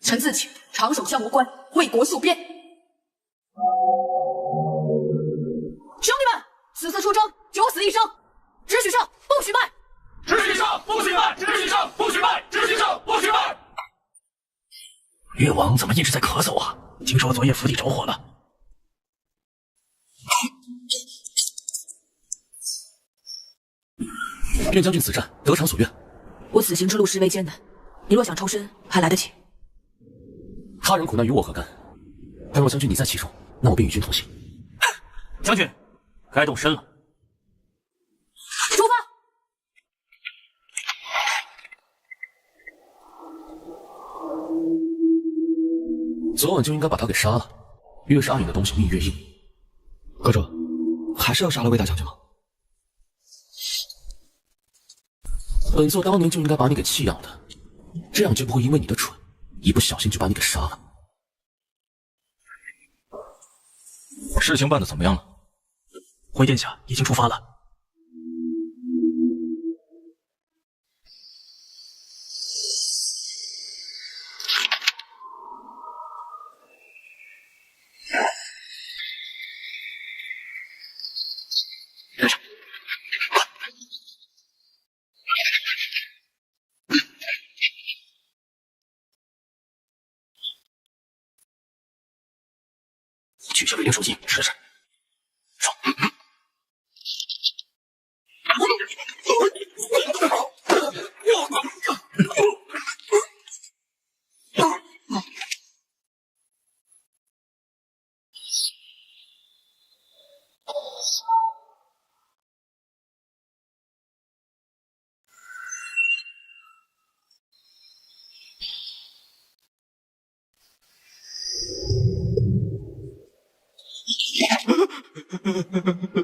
臣自请长守江无关，为国戍边。兄弟们，此次出征，九死一生，只许上，不许败。只许上，不许败！只许上，不许败！只许上，不许败！越王怎么一直在咳嗽啊？听说昨夜府邸着火了。愿将军此战得偿所愿。我此行之路实为艰难，你若想抽身，还来得及。他人苦难与我何干？但若将军你在其中，那我便与君同行。将军，该动身了。出发！昨晚就应该把他给杀了。越是暗影的东西，命越硬。阁主，还是要杀了魏大将军吗？本座当年就应该把你给弃养的，这样就不会因为你的蠢，一不小心就把你给杀了。事情办得怎么样了？回殿下，已经出发了。取消卫灵手机，试试。说。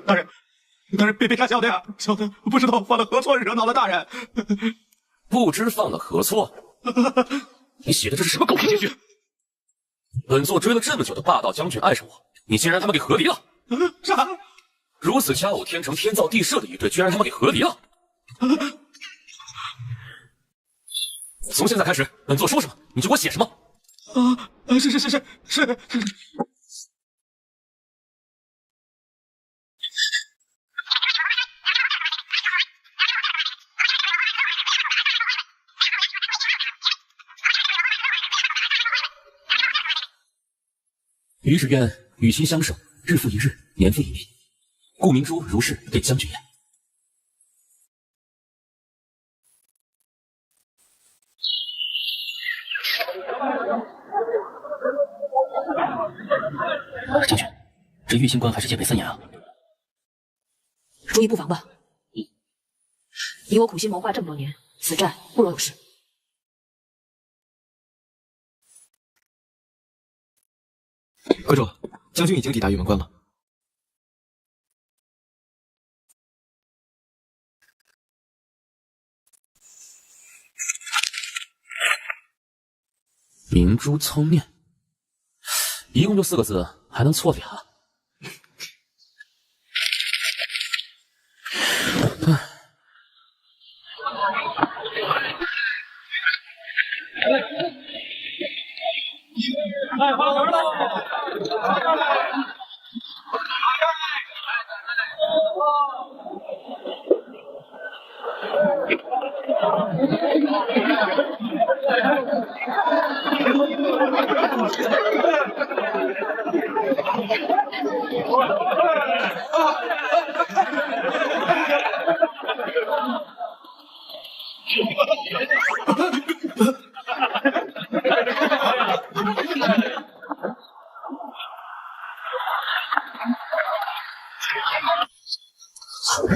大人，别杀小的呀！小的不知道犯了何错，惹恼了大人。不知犯了何错？你写的这是什么狗屁京剧？本座追了这么久的霸道将军爱上我，你竟然他妈给和离了！啥？如此佳偶天成、天造地设的一对，居然他妈给和离了！从现在开始，本座说什么你就给我写什么。是。于是愿与其相守，日复一日，年复一年。顾明珠如是对将军言。将军，这玉星关还是戒备森严啊。注意布防吧。你我苦心谋划这么多年，此战不容有失。阁主，将军已经抵达玉门关了。明珠聪面，一共就4个字，还能错俩？卖花轮喽！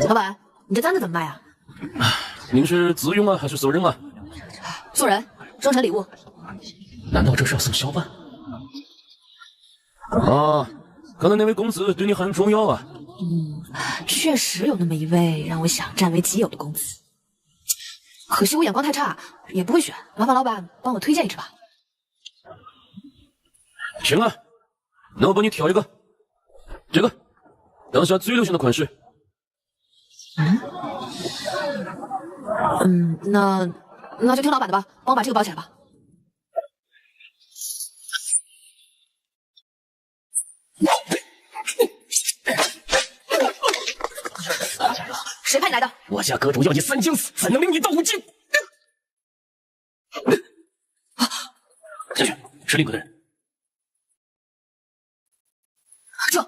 老板，你这簪子怎么卖啊？您是自用啊，还是送人啊？送人，生辰礼物。难道这是要送萧伴？啊，看来那位公子对你很重要啊。确实有那么一位让我想占为己有的公子，可惜我眼光太差，也不会选。麻烦老板帮我推荐一支吧。行啊，那我帮你挑一个，这个当下最流行的款式。那就听老板的吧，帮我把这个包起来吧。谁派你来的？我家阁主要你3经4，怎能领你到5经？将军，是令阁的人。这。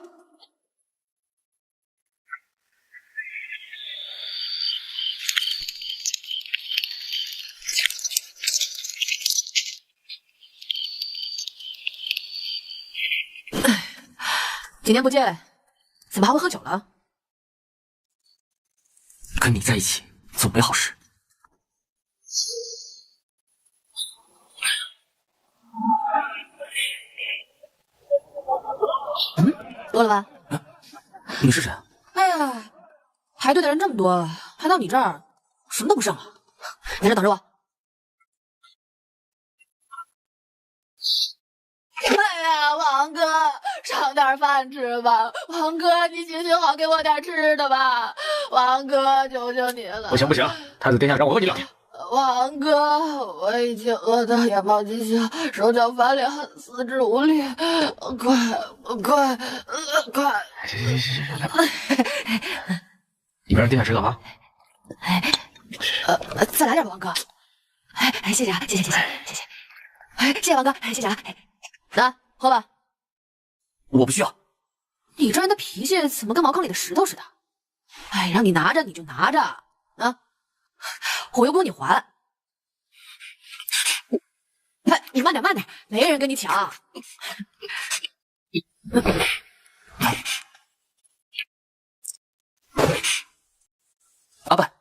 几年不见，怎么还会喝酒了？跟你在一起总没好事。饿了吧？你是谁啊？哎呀，排队的人这么多，排到你这儿，什么都不剩了。在这等着我。哎呀，王哥，上点饭吃吧。王哥，你行行好，给我点吃的吧。王哥，求求你了。不行不行，太子殿下让我饿你2天。王哥，我已经饿得眼冒金星，手脚发凉，四肢无力，快！行，来吧。你别让殿下吃了啊。再来点吧，王哥。谢谢啊，谢谢。谢谢王哥，谢谢啊。来，喝吧。我不需要。你这人的脾气怎么跟茅坑里的石头似的？让你拿着你就拿着啊！我又不用你还。你慢点，没人跟你抢。阿半，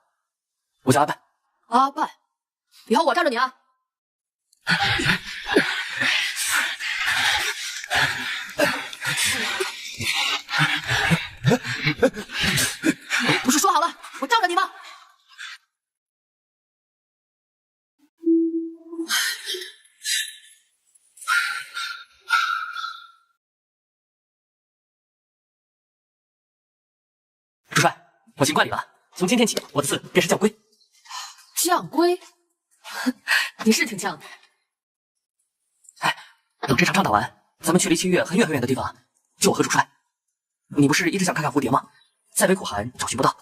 我叫阿半。阿半，以后我罩着你啊。不是说好了我罩着你吗？主帅，我行冠礼了。从今天起，我的字便是将归。将归？你是挺犟的。等这场仗打完，咱们去离清月很远的地方，就我和主帅。你不是一直想看看蝴蝶吗？在北苦寒找寻不到，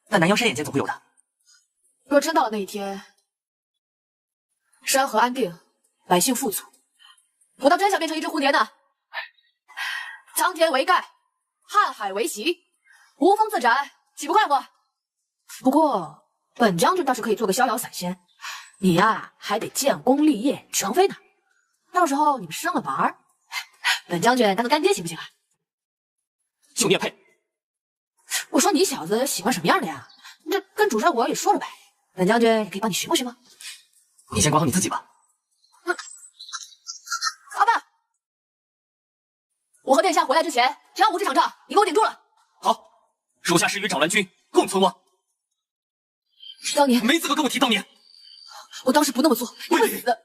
但南阳山眼间总会有的。若真到了那一天，山河安定，百姓富足，我倒真想变成一只蝴蝶呢。苍天为盖，瀚海为席，无风自展，岂不快活？不过本将军倒是可以做个逍遥散仙，你呀还得建功立业，成妃呢。到时候你们生了娃儿，本将军当个干爹行不行啊？就你也配？我说你小子喜欢什么样的呀？你这跟主上我也说了呗，本将军也可以帮你寻摸寻摸。你先管好你自己吧。阿爸，我和殿下回来之前，田武这场仗你给我顶住了。好，属下誓与长兰君共存亡。当年没资格跟我提当年。我当时不那么做，你会死。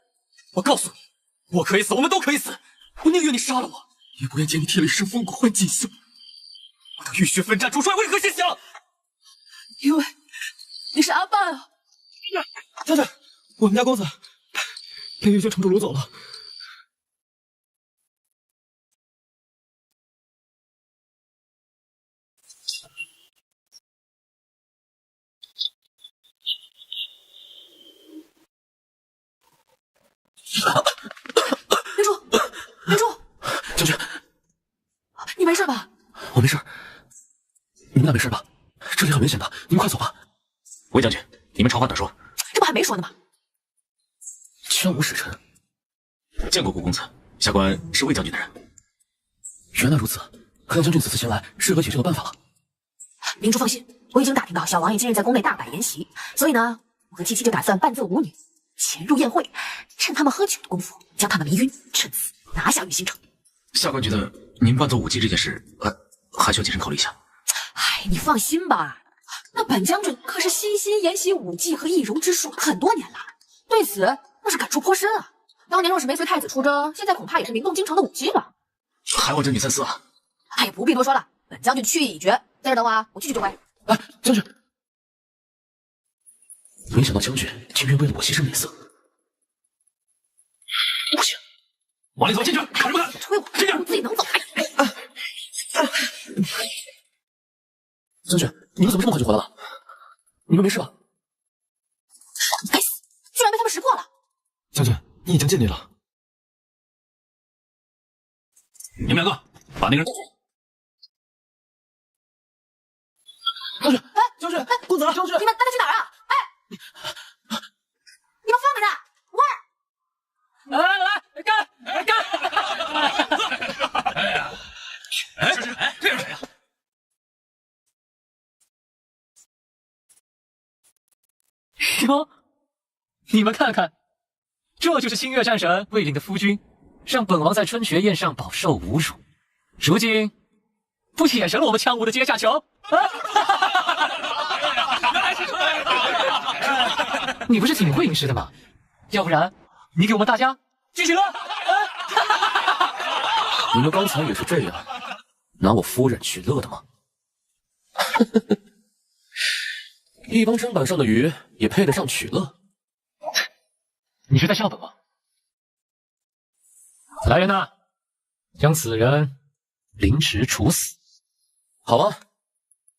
我告诉你，我可以死，我们都可以死。我宁愿你杀了我，也不愿见你铁里生风，骨换锦绣。我的浴血奋战，主帅为何先降？因为你是阿爸啊！将军，我们家公子被玉轩城主掳走了。明珠，明珠，将军，你没事吧？我没事，你们俩没事吧？这里很危险的，你们快走吧。魏将军，你们长话短说。这不还没说呢吗？枪无使臣，见过顾公子，下官是魏将军的人。原来如此，看来将军此次前来是个解决的办法了。明珠放心，我已经打听到小王爷今日在宫内大摆筵席，所以呢，我和七七就打算扮作舞女，潜入宴会，趁他们喝酒的功夫将他们迷晕，趁此拿下玉星城。下官觉得您扮作舞姬这件事，还需要谨慎考虑一下。哎，你放心吧，那本将军可是悉心研习舞技和易容之术很多年了，对此那是感触颇深啊。当年若是没随太子出征，现在恐怕也是名动京城的舞姬了。还望这女三思啊！哎呀，不必多说了，本将军去意已决，在这等我啊，我去就回。哎，将军，没想到将军竟愿为了我牺牲脸色。不行，往里走，进去，看什么看？吹我，我自己能走。将军，你们怎么这么快就回来了？你们没事吧？该死，居然被他们识破了！将军，你已经尽力了。你们两个把那个人。将军，哎，将军，哎，公子，将军，你们带他去哪儿啊？哎，你们放开他！喂，来干！哎呀，哎，这是谁呀？哟，你们看看，这就是星月战神魏领的夫君，让本王在春雪宴上饱受侮辱，如今不也成了我们枪舞的阶下囚？你不是挺会吟诗的吗？要不然你给我们大家举起了。你们刚才也是这样拿我夫人取乐的吗？一帮砧板上的鱼也配得上取乐？你是在笑本王？来人呐，将此人凌迟处死。好啊，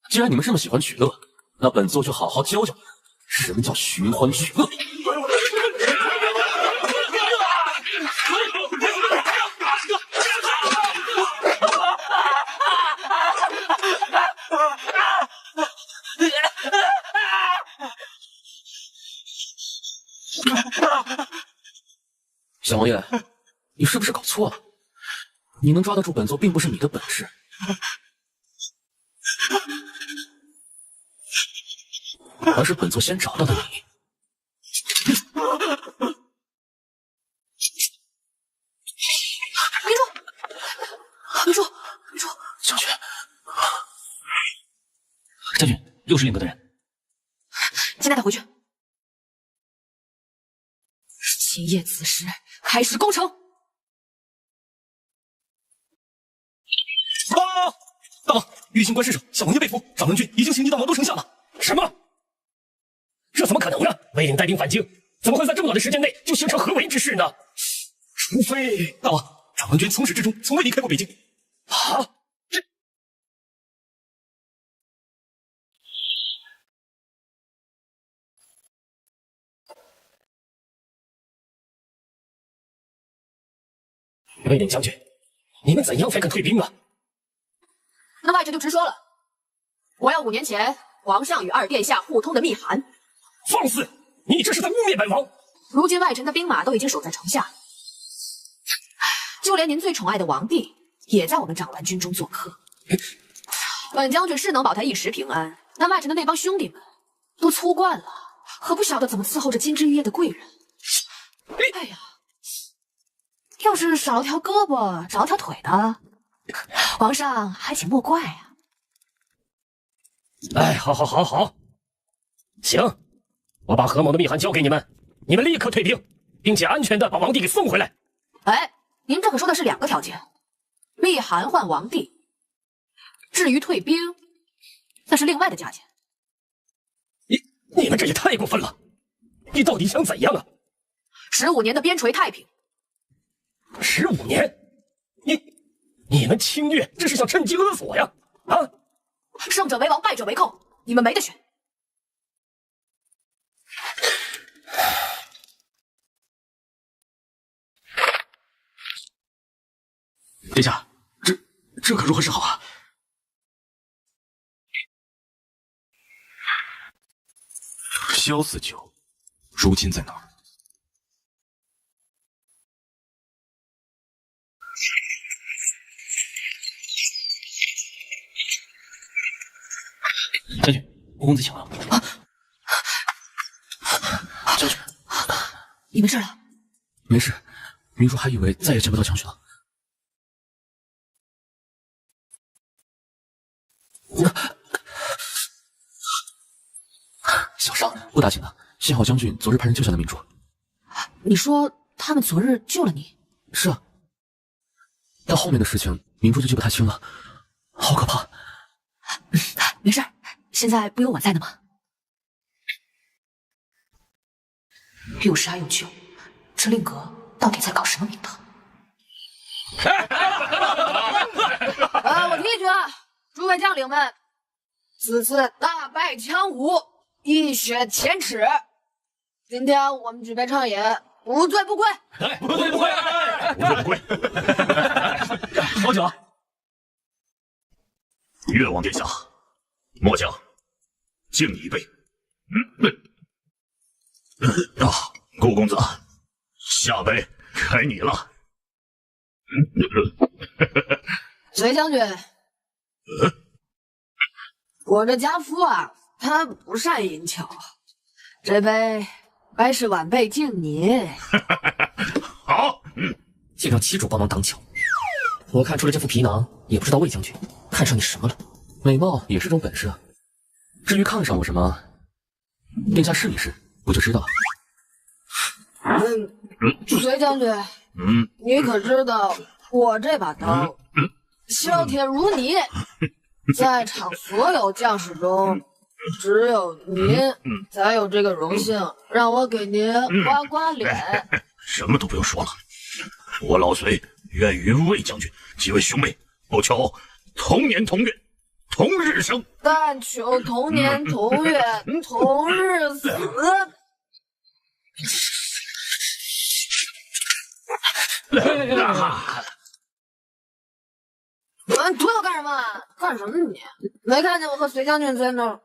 既然你们这么喜欢取乐，那本座就好好教教你们什么叫寻欢取乐。小王爷，你是不是搞错了？你能抓得住本座，并不是你的本事，而是本座先找到的你。明珠，将军，将军，又是令阁的人，先带他回去。今夜子时开始攻城。大王，玉星关失守，小王爷被俘，长伦军已经行击到毛都城下了。什么？这怎么可能呢？魏领带兵反京，怎么会在这么短的时间内就形成合围之势呢？除非大王，长伦军从始至终从未离开过北京。啊！魏领将军，你们怎样才肯退兵啊？那外臣就直说了，我要5年前皇上与二殿下互通的密函。放肆！你这是在污蔑本王！如今外臣的兵马都已经守在城下，就连您最宠爱的王帝也在我们长鸾军中做客。本将军是能保他一时平安，但外臣的那帮兄弟们都粗惯了，可不晓得怎么伺候着金枝玉叶的贵人。哎呀，要是少了条胳膊少了条腿的，皇上还请莫怪啊。哎，好，行，我把何某的密函交给你们，你们立刻退兵，并且安全的把王帝给送回来。哎，您这可说的是2个条件，密函换王帝，至于退兵，那是另外的价钱。你们这也太过分了！你到底想怎样啊？15年的边陲太平。15年？你们侵略，这是想趁机勒索呀？啊！胜者为王，败者为寇，你们没得选。殿下，这可如何是好啊？萧四九，如今在哪儿？将军，吴公子请了。将军，你没事了？没事，明珠还以为再也见不到将军了。小伤不打紧的，幸好将军昨日派人救下了明珠。你说他们昨日救了你？是啊，但后面的事情明珠就记不太清了，好可怕。没事，现在不有我在呢吗？有杀有救，这令阁到底在搞什么名堂？我提一句啊，诸位将领们，此次大败羌吴，一雪前耻。今天我们举杯畅饮，无醉不归。不醉不归，无醉不归。好酒。越王殿下，末将敬你一杯。顾公子，下杯该你了。隋将军，我这家夫啊，他不善饮酒，这杯该是晚辈敬你。好，竟让七主帮忙挡酒。我看出了这副皮囊，也不知道魏将军看上你什么了。美貌也是种本事啊，至于看上我什么，殿下试一试，不就知道了。隋将军，你可知道我这把刀削铁如泥，在场所有将士中，只有您才有这个荣幸，让我给您刮刮脸。什么都不用说了，我老隋愿与魏将军几位兄妹不求同年同月同日生，但求同年同月同日死。推我干什么？干什么你？没看见我和隋将军在那儿？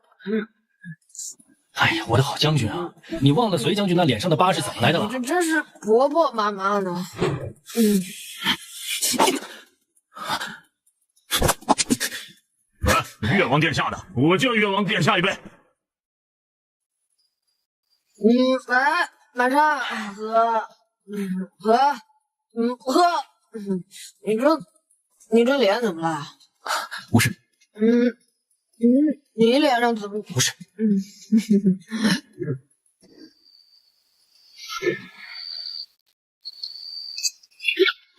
哎呀，我的好将军啊！你忘了隋将军那脸上的疤是怎么来的了？你这真是婆婆妈妈的。越王殿下的，我敬越王殿下一杯。来，马上喝，喝。你这脸怎么了？无事。你脸上怎么？不是。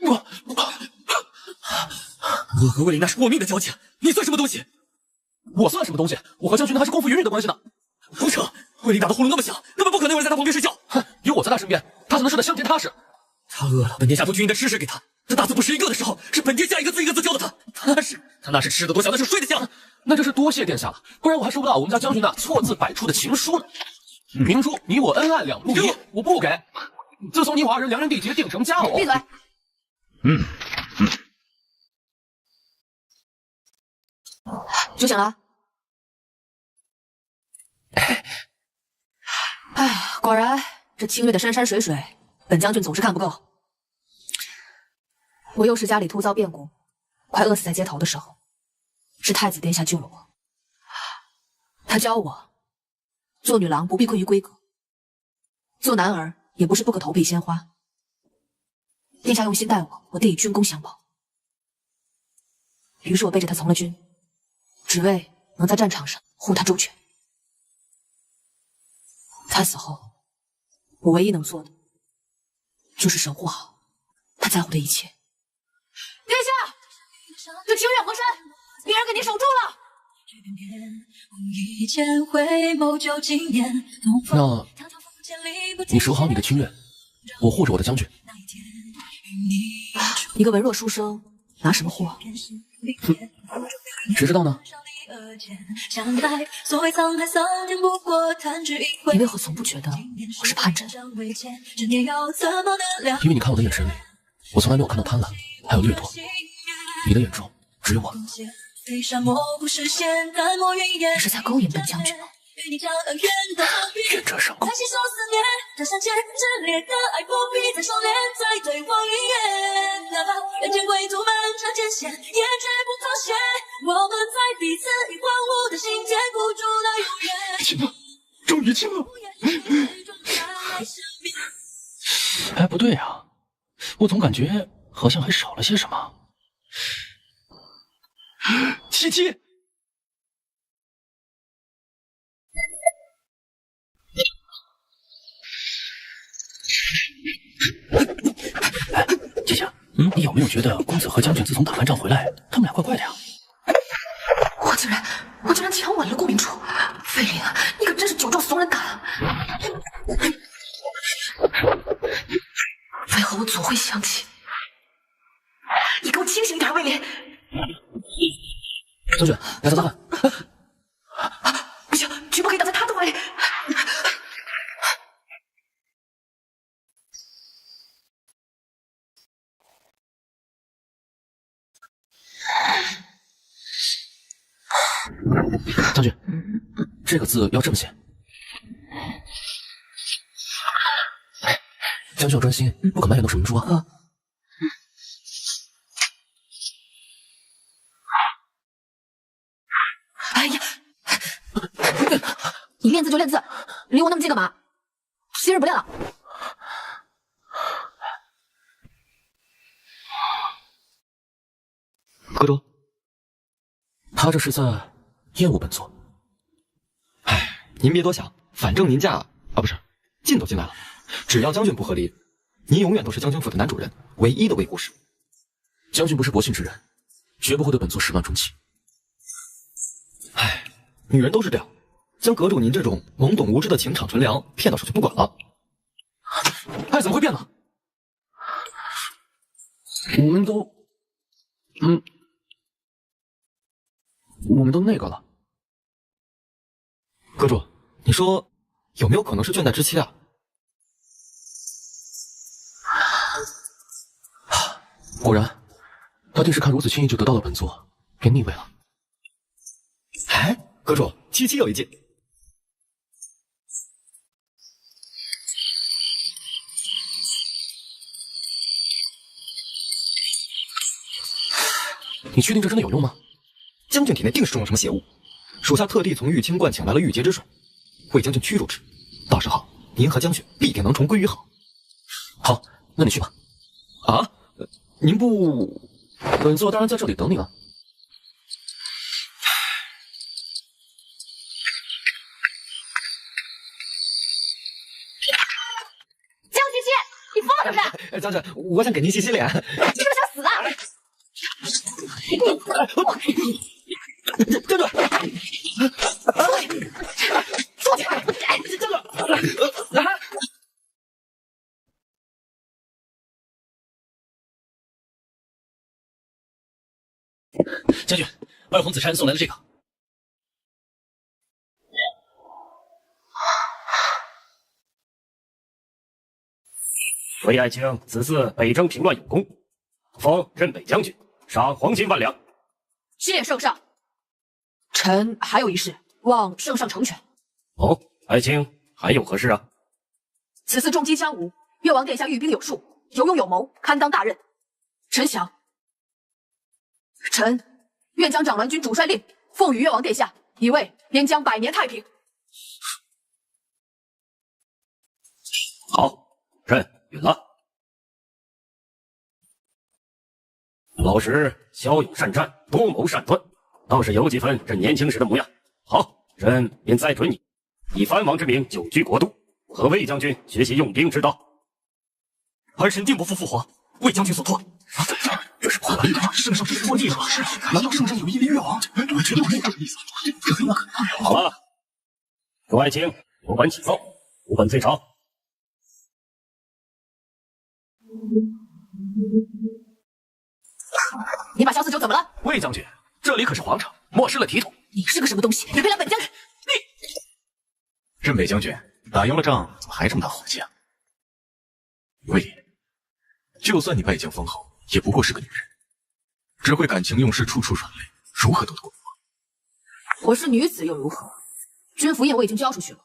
我和魏林那是过命的交情，你算什么东西？我算什么东西？我和将军那还是空服云雨的关系呢。胡扯！魏林打的呼噜那么响，根本不可能有人在他旁边睡觉。哼，有我在他身边，他才能睡得香甜踏实。他饿了，本殿下不均匀的吃食给他。他大字不识一个的时候，是本殿下一个字一个字教的他。他那是吃的多，想的是睡得香。那就是多谢殿下了，不然我还收不到我们家将军那错字百出的情书呢。明珠，你我恩爱两不疑，我不给。自从你我二人梁人缔结定成家偶，闭嘴。酒醒了。哎，果然这清月的山山水水，本将军总是看不够。我幼时家里突遭变故，快饿死在街头的时候，是太子殿下救了我。他教我，做女郎不必困于闺阁，做男儿也不是不可投佩鲜花。殿下用心待我，我定以军功相报。于是我背着他从了军，只为能在战场上护他周全。他死后，我唯一能做的，就是守护好他在乎的一切。殿下，这清月河山，女儿给您守住了。那，你守好你的清月，我护着我的将军。一个文弱书生，拿什么护啊？谁知道呢？你为何从不觉得我是叛真？因为你看我的眼神里，我从来没有看到贪婪，还有掠夺。你的眼中只有我。你是在勾引本将军吗？愿者上钩。亲了，终于亲了。哎，不对啊，我总感觉好像还少了些什么。七七。姐姐，你有没有觉得公子和将军自从打完仗回来，他们俩怪怪的呀？我竟然强吻了顾明初，飞灵，你可真是酒壮怂人胆啊！为何我总会想起？你给我清醒一点，魏林！将军，来擦擦汗。不行，绝不可以倒在他的怀里。将军，这个字要这么写。将军要专心，不可埋怨到水明珠啊。哎呀，你练字就练字，离我那么近干嘛？今日不练了。阁主，他这是在厌恶本座。哎，您别多想，反正您不是进都进来了，只要将军不和离，您永远都是将军府的男主人，唯一的未故事。将军不是薄幸之人，绝不会对本座始乱终弃。哎，女人都是这样，将阁主您这种懵懂无知的情场纯良骗到手就不管了。哎，怎么会变呢？我们都那个了。阁主，你说有没有可能是倦怠之期啊？果然，他定是看如此轻易就得到了本座，便逆位了。哎，阁主，七七有一计。你确定这真的有用吗？将军体内定是中了什么邪物，属下特地从玉清观请来了玉洁之水，为将军驱逐之。到时候您和将军必定能重归于好。好，那你去吧。啊？您不……本座当然在这里等你了。江七七，你疯了是不是？将军，我想给您洗洗脸。你是不是想死啊？将军，出去！将军，将军，二皇子差人送来了这个。韦爱卿此次北征平乱有功，封任北将军，赏黄金1万两。谢圣上。臣还有一事，望圣上成全。哦，爱卿还有何事啊？此次重击江吴，越王殿下御兵有术，有勇有谋，堪当大任。臣想，臣愿将长鸾军主帅令奉与越王殿下，以为边疆百年太平。好，朕允了。老实，骁勇善战，多谋善断，倒是有几分朕年轻时的模样。好，朕便再准你，以藩王之名久居国都，和魏将军学习用兵之道。儿臣定不负父皇，魏将军所托。这是破例的，圣上这是破例了。难道圣上有意立越王？我绝对没有这个意思。好了，众爱卿，多管起奏，无本罪长。你把萧四九怎么了？魏将军，这里可是皇城，没失了体统。你是个什么东西？别配了本将军！镇北将军，打赢了仗，怎么还这么大火气啊？魏林，就算你拜将封后，也不过是个女人，只会感情用事，处处软肋，如何斗得过我？我是女子又如何？军服印我已经交出去了，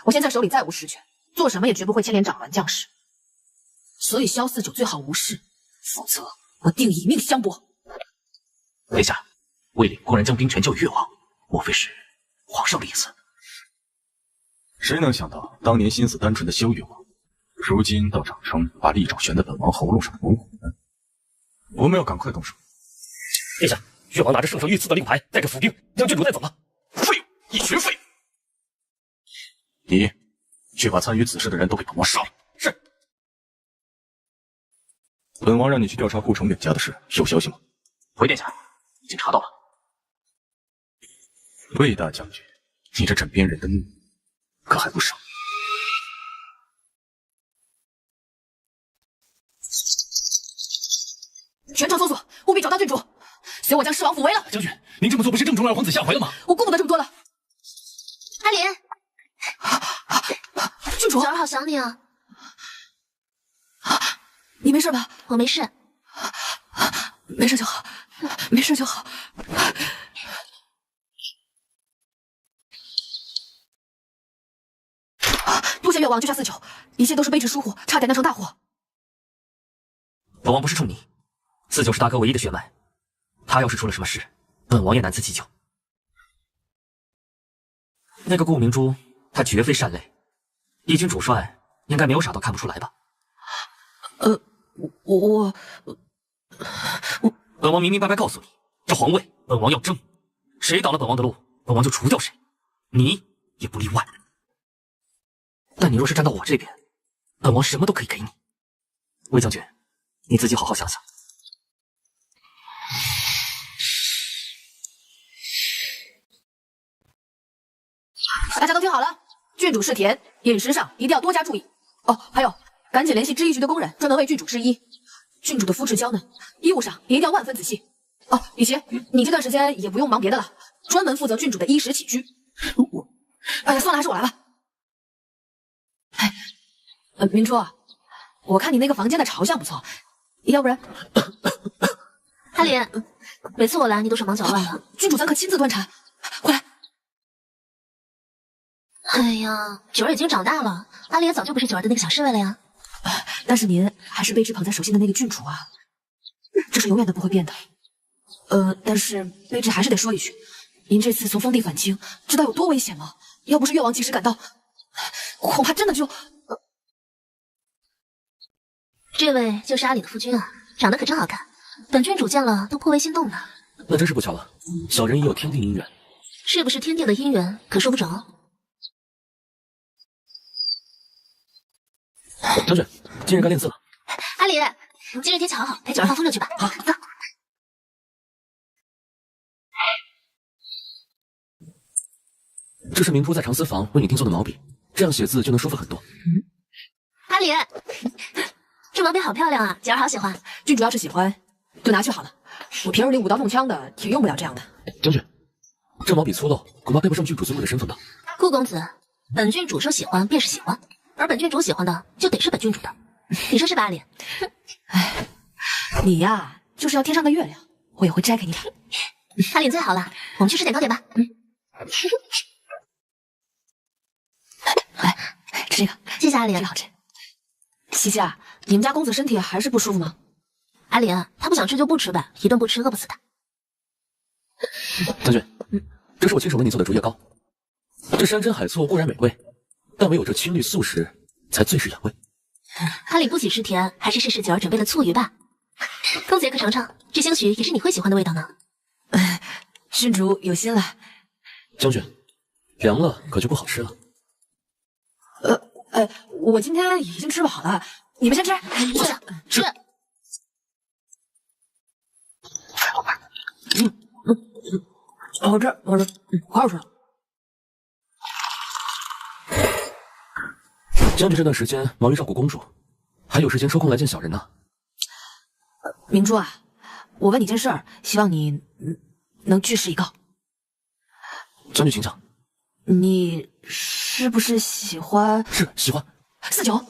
我现在手里再无实权，做什么也绝不会牵连长鸾将士。所以萧四九最好无视，否则我定以命相搏。陛下，魏领公然将兵权交予越王，莫非是皇上的意思？谁能想到，当年心思单纯的萧越王，如今到长城把利爪悬在本王喉咙上的猛虎呢？我们要赶快动手。殿下，越王拿着圣上御赐的令牌，带着府兵将郡主带走了。废物，一群废物！你去把参与此事的人都给本王杀了。是。本王让你去调查顾城远家的事，有消息吗？回殿下，已经查到了。魏大将军，你这枕边人的怒可还不少。全城搜索，务必找到郡主。随我将狮王府围了。将军，您这么做不是正中二皇子下怀了吗？我顾不得这么多了。阿莲，郡主，小儿好想你啊。你没事吧？我没事。没事就好，没事就好。不想越王救下四九，一切都是卑职疏忽，差点酿成大祸。本王不是冲你，四九是大哥唯一的血脉，他要是出了什么事，本王也难辞其咎。那个顾明珠，他绝非善类，义军主帅应该没有傻到看不出来吧？本王明明白白告诉你，这皇位本王要争，谁挡了本王的路，本王就除掉谁，你也不例外。但你若是站到我这边，本王什么都可以给你。魏将军，你自己好好想想。大家都听好了，郡主侍田，饮食上一定要多加注意哦。还有，赶紧联系织衣局的工人，专门为郡主织衣。郡主的肤质娇嫩，衣物上也一定要万分仔细哦。以及你这段时间也不用忙别的了，专门负责郡主的衣食起居。哎呀，算了，还是我来吧。明珠，我看你那个房间的朝向不错，要不然……阿莲，每次我来你都手忙脚乱的，郡主咱可亲自端茶，快来。哎呀，九儿已经长大了，阿莲早就不是九儿的那个小侍卫了呀。但是您还是卑职捧在手心的那个郡主啊，这是永远都不会变的。但是卑职还是得说一句，您这次从封地返京，知道有多危险吗？要不是越王及时赶到，恐怕真的就……这位就是阿里的夫君啊，长得可真好看，本郡主见了都颇为心动呢。那真是不巧了，小人已有天定姻缘。是不是天定的姻缘，可说不着。将军，今日该练字了。阿里，今日天气好好，陪九儿放风筝去吧。好，走。这是明珠在长丝坊为你定做的毛笔，这样写字就能舒服很多。阿里，这毛笔好漂亮啊，九儿好喜欢。郡主要是喜欢，就拿去好了。我平日里舞刀弄枪的，也用不了这样的。将军，这毛笔粗陋，恐怕配不上郡主尊贵的身份吧？顾公子，本郡主说喜欢便是喜欢，而本郡主喜欢的就得是本郡主的，你说是吧，阿里？哎，你呀，就是要天上的月亮，我也会摘给你的。阿里最好了，我们去吃点糕点吧。来，吃这个，谢谢阿莲，这个好吃。西西啊，你们家公子身体还是不舒服吗？阿莲，他不想吃就不吃呗，一顿不吃饿不死他。将军，这是我亲手为你做的竹叶糕。这山珍海错固然美味，但唯有这青绿素食才最是养胃。阿里不喜吃甜，还是试试九儿准备的醋鱼吧。公子也可尝尝，这兴许也是你会喜欢的味道呢。郡主有心了。将军，凉了可就不好吃了。我今天已经吃饱了，你们先吃。坐下吃。好吃，好吃，可好吃了。将军这段时间忙于照顾公主，还有时间抽空来见小人呢。明珠啊，我问你件事儿，希望你能据实以告。将军请讲。你是不是喜欢？是喜欢。49。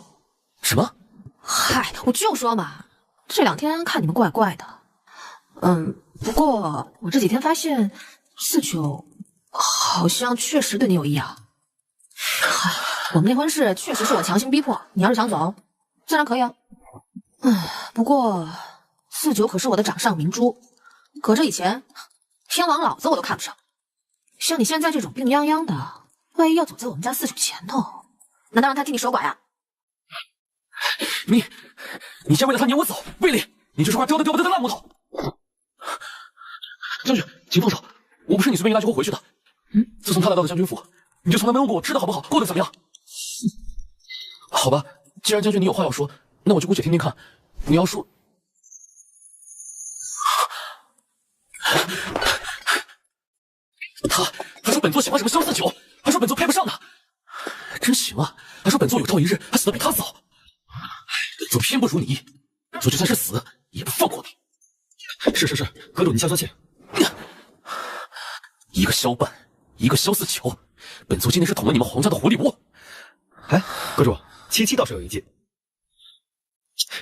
什么？嗨，我就说嘛，这2天看你们怪怪的。不过我这几天发现49好像确实对你有意啊。我们那婚事确实是我强行逼迫，你要是想走，自然可以啊。不过49可是我的掌上明珠，可这以前天王老子我都看不上。像你现在这种病殃殃的，万一要走在我们家49前头，难道让他替你守寡呀？你先为了他撵我走，魏丽，你就是块丢都丢不得的烂木头。将军，请放手，我不是你随便一拉就会回去的。自从他来到了将军府，你就从来没问过我吃的好不好，过得怎么样。好吧，既然将军你有话要说，那我就姑且听听看。你要说，他说本座喜欢什么萧49，还说本座配不上他，真行啊！还说本座有朝一日还死得比他早。本座偏不如你意，本座就算是死也不放过你。是，阁主你消消气。一个萧半，一个萧49，本座今天是捅了你们皇家的狐狸窝。哎，阁主，77倒是有一计，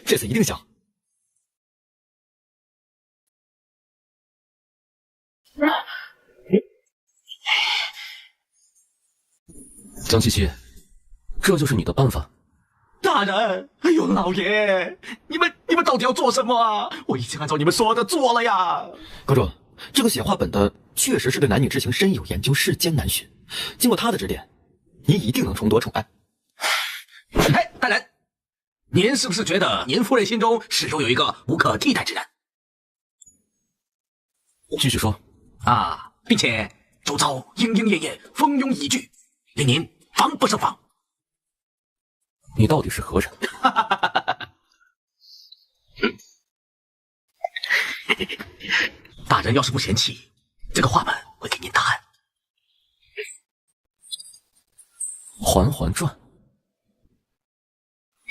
这次一定香。江77，这就是你的办法？大人，哎呦，老爷，你们到底要做什么啊？我已经按照你们说的做了呀。阁主，这个显化本的确实是对男女之情深有研究，世间难寻。经过他的指点，您一定能重夺宠爱。哎，大人，您是不是觉得您夫人心中始终有一个无可替代之人？继续说。并且周遭莺莺燕燕，蜂拥已聚，令您防不胜防。你到底是何人？大人要是不嫌弃，这个画本会给您答案。《嬛嬛传》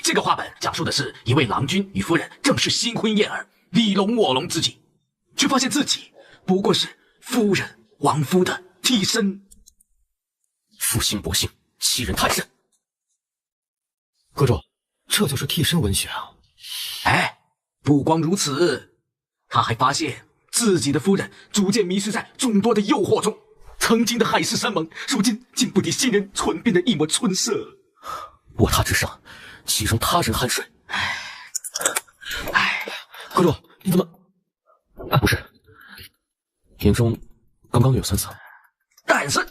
这个画本讲述的是一位郎君与夫人正是新婚燕尔，你侬我侬之际，却发现自己不过是夫人亡夫的替身。负心薄幸，欺人太甚。阁主，这就是替身文学啊！哎，不光如此，他还发现自己的夫人逐渐迷失在众多的诱惑中，曾经的海誓山盟，如今竟不敌新人唇边的一抹春色。卧榻之上，牺牲他人酣睡。阁主，你怎么？不是，眼中刚刚有酸涩。但是，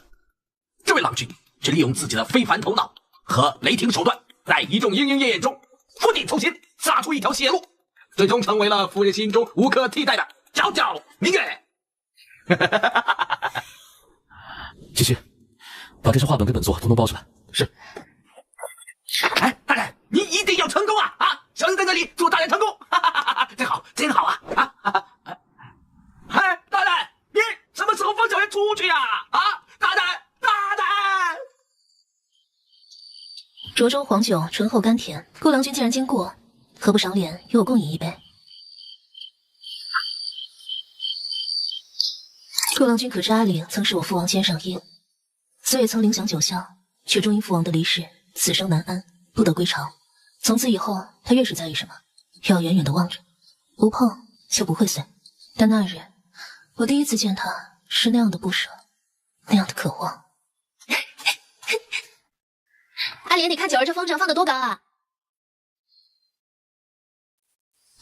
这位郎君却利用自己的非凡头脑和雷霆手段，在一众莺莺燕燕中釜底抽薪，杀出一条血路，最终成为了夫人心中无可替代的佼佼名媛。77，把这些画本给本座统统包起来。是。哎，大人，您一定要成功啊！小人在这里祝大人成功，真好，真好啊！哎，大人，您什么时候放小人出去呀？大人，大人！涿州黄酒醇厚甘甜，顾郎君既然经过，何不赏脸与我共饮一杯？顾郎君可知阿里曾是我父王肩上音，虽也曾领享九孝，却终因父王的离世，此生难安，不得归巢。从此以后，他越是在意什么，要远远地望着，不碰就不会碎。但那日，我第一次见他是那样的不舍，那样的渴望。阿莲，你看九儿这风筝放得多高啊！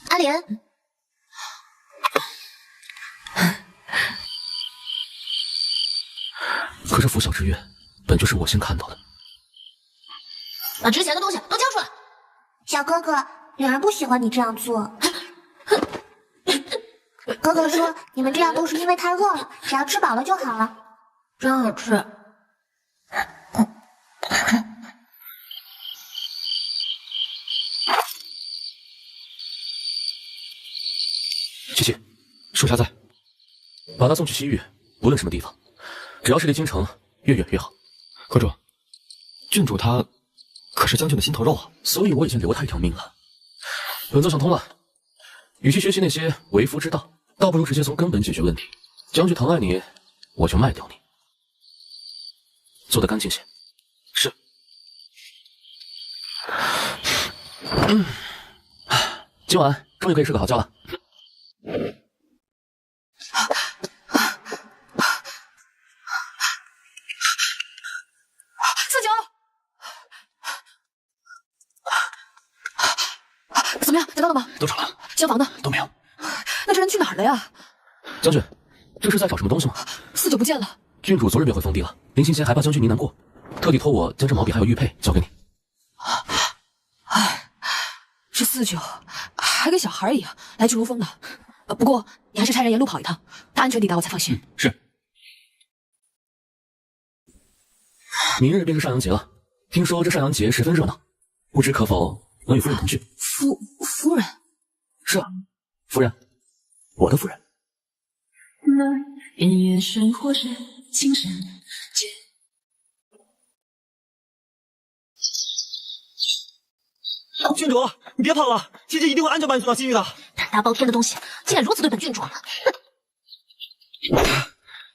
阿莲，可这拂晓之月本就是我先看到的。把值钱的东西都交出来！小哥哥，女儿不喜欢你这样做。哥哥说你们这样都是因为太饿了，只要吃饱了就好了。真好吃。琪琪，属下在，把他送去西域，无论什么地方，只要是离京城越远越好。阁主，郡主她可是将军的心头肉啊，所以我已经留他一条命了。本座想通了，与其学习那些为夫之道，倒不如直接从根本解决问题。将军疼爱你，我就卖掉你，做得干净些。是。今晚终于可以睡个好觉了。四九，怎么样？找到了吗？都找了。厢房呢？都没有。那这人去哪儿了呀？将军，这是在找什么东西吗？四九不见了。郡主昨日便回封地了，临行前还怕将军您难过，特地托我将这毛笔还有玉佩交给你。哎，这四九还跟小孩一样来去如风的。不过你还是差人沿路跑一趟，他安全抵达我才放心。是。明日便是上阳节了，听说这上阳节十分热闹，不知可否能与夫人同去？夫人？是啊，夫人，我的夫人。边缘生活是青山街。郡主，你别跑了，姐姐一定会安全把你送到西域的。胆大包天的东西，竟敢如此对本郡主！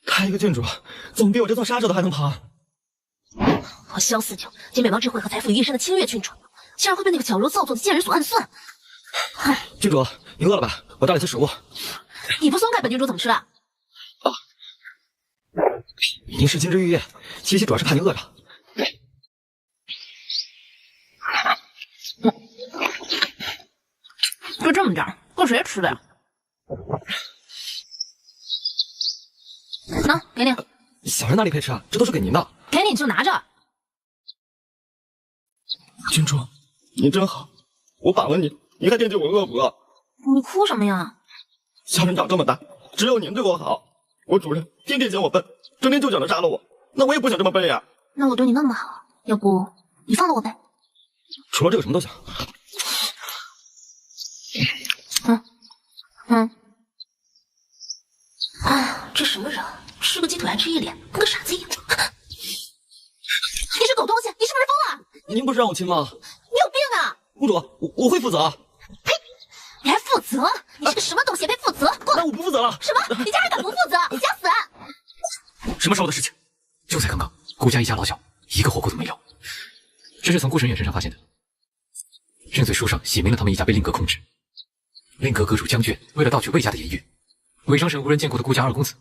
她一个郡主，怎么比我这做杀手的还能跑？我萧四九集美貌智慧和财富于一身的清月郡主，竟然会被那个矫揉造作的贱人所暗算。郡主，你饿了吧？我带了些食物。你不松开，本郡主怎么吃啊？您是金枝玉叶，七夕主要是怕你饿着。就这么点，够谁吃的呀？喏，给你。小人哪里配吃啊？这都是给您的。给你就拿着。郡主，您真好，我把了你，您还惦记我饿不饿？你哭什么呀？小人长这么大，只有您对我好。我主人天天嫌我笨，整天就想着杀了我，那我也不想这么笨呀。那我对你那么好，要不你放了我呗？除了这个什么都想。这什么人？吃个鸡腿还吃一脸，跟个傻子一样。你是狗东西，你是不是疯了？您不是让我亲吗？你有病啊！公主，我会负责。呸！你还负责？你是个什么东西，配负责？滚！那我不负责了。什么？你竟然敢不负责？你想死？什么时候的事情？就在刚刚，顾家一家老小一个活口都没有，这是从顾神远身上发现的。认罪书上写明了他们一家被令格控制。令格阁主将军为了盗取魏家的言语，伪装成无人见过的顾家二公子。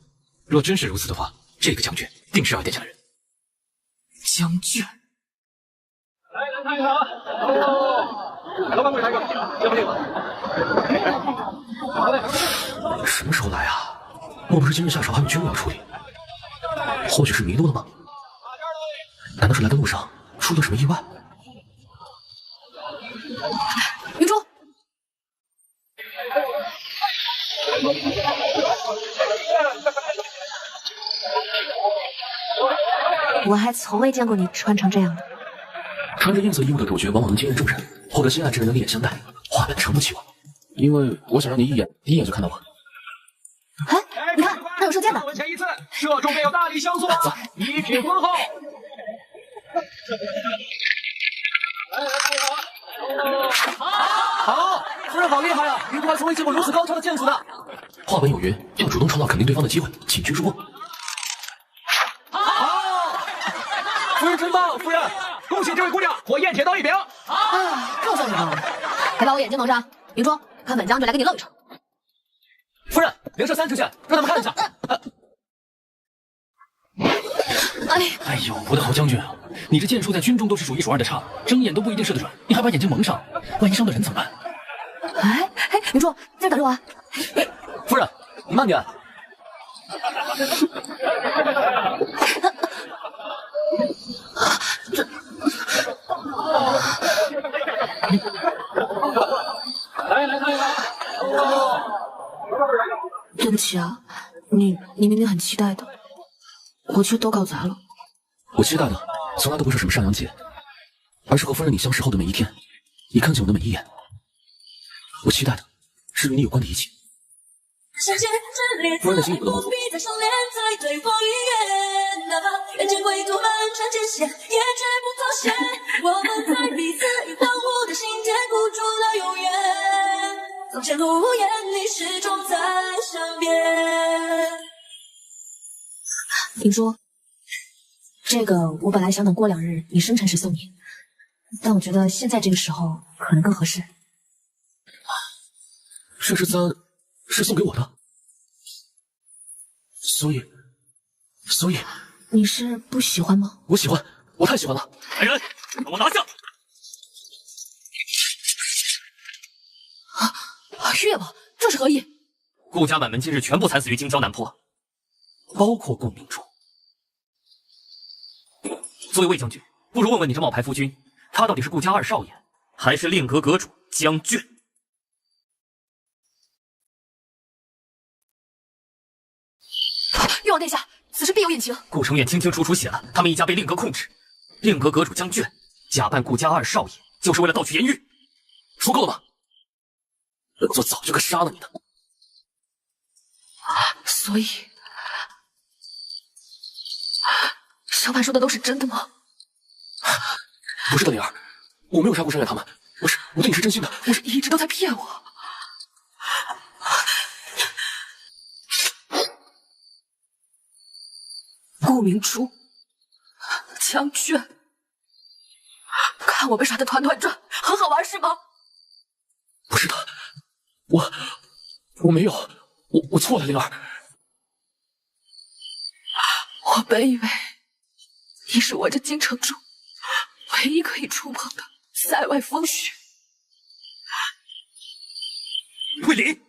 若真是如此的话，这个将军定是二殿下的人。将军，来人，看一看啊！老板，给我来一个，要不定了。什么时候来啊？莫不是今日下朝还有军务要处理？或许是迷路了吗？难道是来的路上出了什么意外？云珠，我还从未见过你穿成这样的。穿着艳色衣物的主角往往能惊艳众人，获得心爱之人的另眼相待，话本诚不起我。因为我想让你第一眼就看到我。哎，你看，那有射箭的。前一次射中便有大礼相送，一品婚后。好，夫人好厉害啊！云姑还从未见过如此高超的剑术呢。话本有云，要主动创造肯定对方的机会，请君入瓮。夫人真棒，夫人，恭喜这位姑娘获燕铁刀一柄。这算什么？还把我眼睛蒙上。云珠，看本将军来给你露一手。夫人，连射3支箭，让他们看一下。哎呦，我的好将军啊，你这剑术在军中都是数一数二的差，睁眼都不一定射得准，你还把眼睛蒙上，万一伤到人怎么办？哎，明珠，在这等着我啊！夫人，你慢点。来看一看。对不起啊，你明明很期待的，我却都搞砸了。我期待的从来都不是什么上阳节，而是和夫人你相识后的每一天，你看见我的每一眼。我期待的是与你有关的一切。夫人的心意不能辜负。从前路无言，你始终在身边。明珠，这个我本来想等过2日你生辰时送你，但我觉得现在这个时候可能更合适。这13是送给我的，所以你是不喜欢吗？我喜欢，我太喜欢了。来人，给我拿下！月王，这是何意？顾家满门今日全部惨死于京郊南坡，包括顾明珠。作为魏将军，不如问问你这冒牌夫君，他到底是顾家2少爷，还是令阁阁主江俊？玉王殿下，此事必有隐情。顾城远清清楚楚写了，他们一家被令阁控制，令阁阁主江俊假扮顾家2少爷，就是为了盗取颜玉。说够了吗？本座早就该杀了你的。所以，小满说的都是真的吗？不是的，灵儿，我没有杀过山远他们，我对你是真心的，我是一直都在骗我。顾明珠，江俊，看我被耍得团团转，很好玩是吗？不是的，我没有，我错了，灵儿。我本以为你是我这京城中唯一可以触碰的塞外风雪。魏林，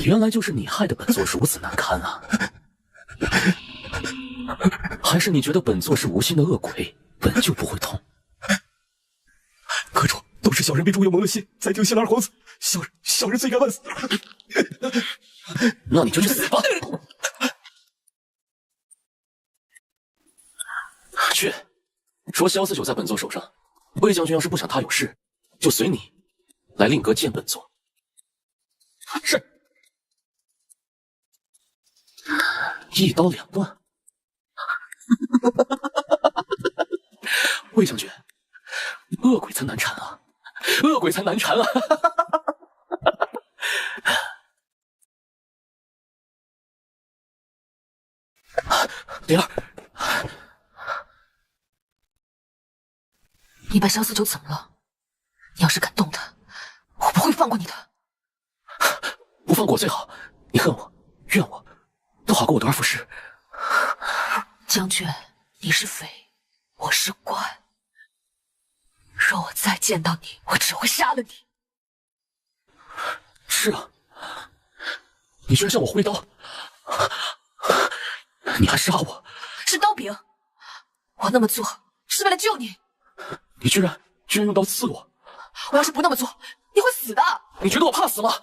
原来就是你害得本座如此难堪啊！还是你觉得本座是无心的恶鬼，本就不会痛？阁主，都是小人被朱由蒙了心，才丢下了2皇子，小人罪该万死。那你就去死吧！去，说萧四九在本座手上，魏将军要是不想他有事，就随你来令阁见本座。是。一刀2断。魏将军，恶鬼才难缠啊，恶鬼才难缠啊！灵儿，你把萧四九怎么了？你要是敢动他，我不会放过你的。不放过我最好，你恨我、怨我，都好过我得而复失。将军，你是匪，我是官。若我再见到你，我只会杀了你。是啊，你居然向我挥刀，你还杀我？是刀柄，我那么做是为了救你。你居然用刀刺我！我要是不那么做，你会死的。你觉得我怕死吗？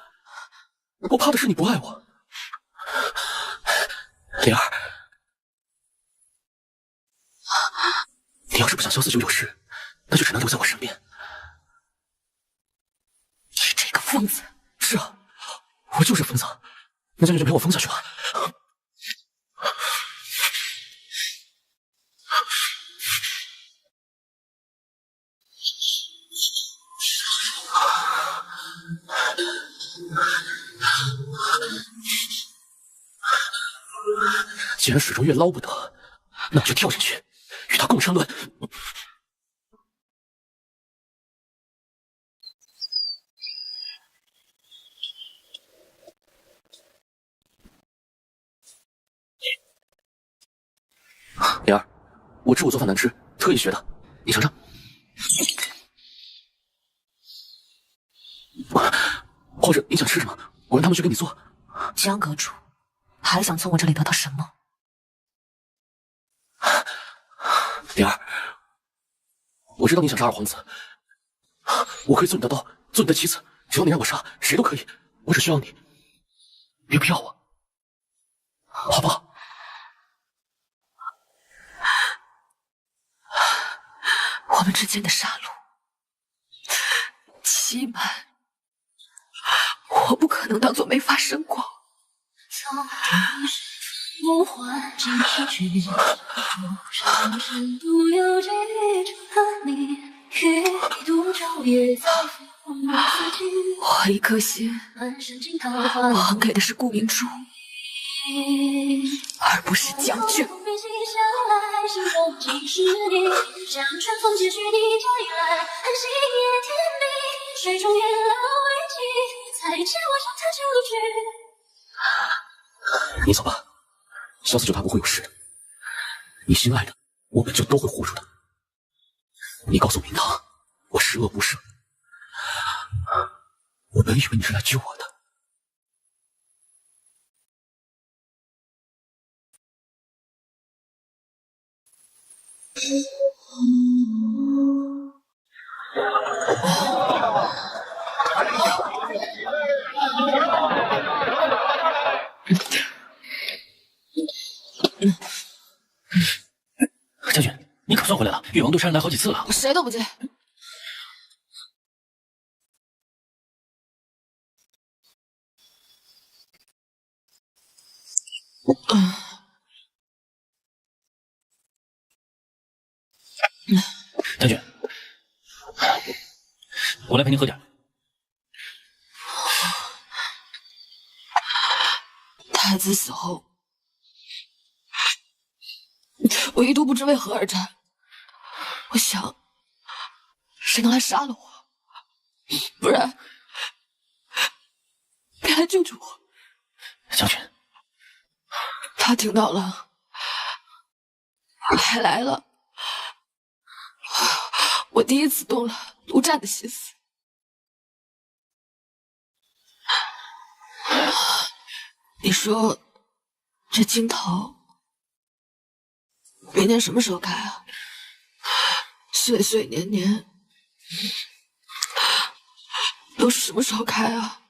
我怕的是你不爱我。灵儿，你要是不想萧四九有事，那就只能留在我身边。你这个疯子！是啊，我就是疯子。那将军就陪我疯下去吧。既然水中月捞不得，那我就跳下去，与他共沉沦。灵儿，我知我做饭难吃，特意学的，你尝尝。或者你想吃什么，我让他们去给你做。江阁主还想从我这里得到什么？灵儿，我知道你想杀二皇子，我可以做你的刀，做你的棋子，只要你让我杀，谁都可以。我只需要你，别不要我，好不好？我们之间的杀戮欺瞒，我不可能当做没发生过。不换今生去，浮生独有几场你，一度朝夜在风自己。我一颗心，我还给的是顾明珠，而不是将军。心中尽是你，将春风解去你家以来，寒星也天地，水中月老为妻，才知我将他救了去。你走吧，小死就他不会有事的。你心爱的，我们就都会护住的。你告诉明堂，我十恶不赦。我本以为你是来救我的。将军，你可算回来了！越王都杀人来好几次了，我谁都不见。将军，我来陪您喝点。太子死后，我一度不知为何而战。我想，谁能来杀了我？不然，别来救救我。将军，他听到了，还来了。我第一次动了独占的心思。你说，这金桃明年什么时候开啊？岁岁年年都什么时候开啊？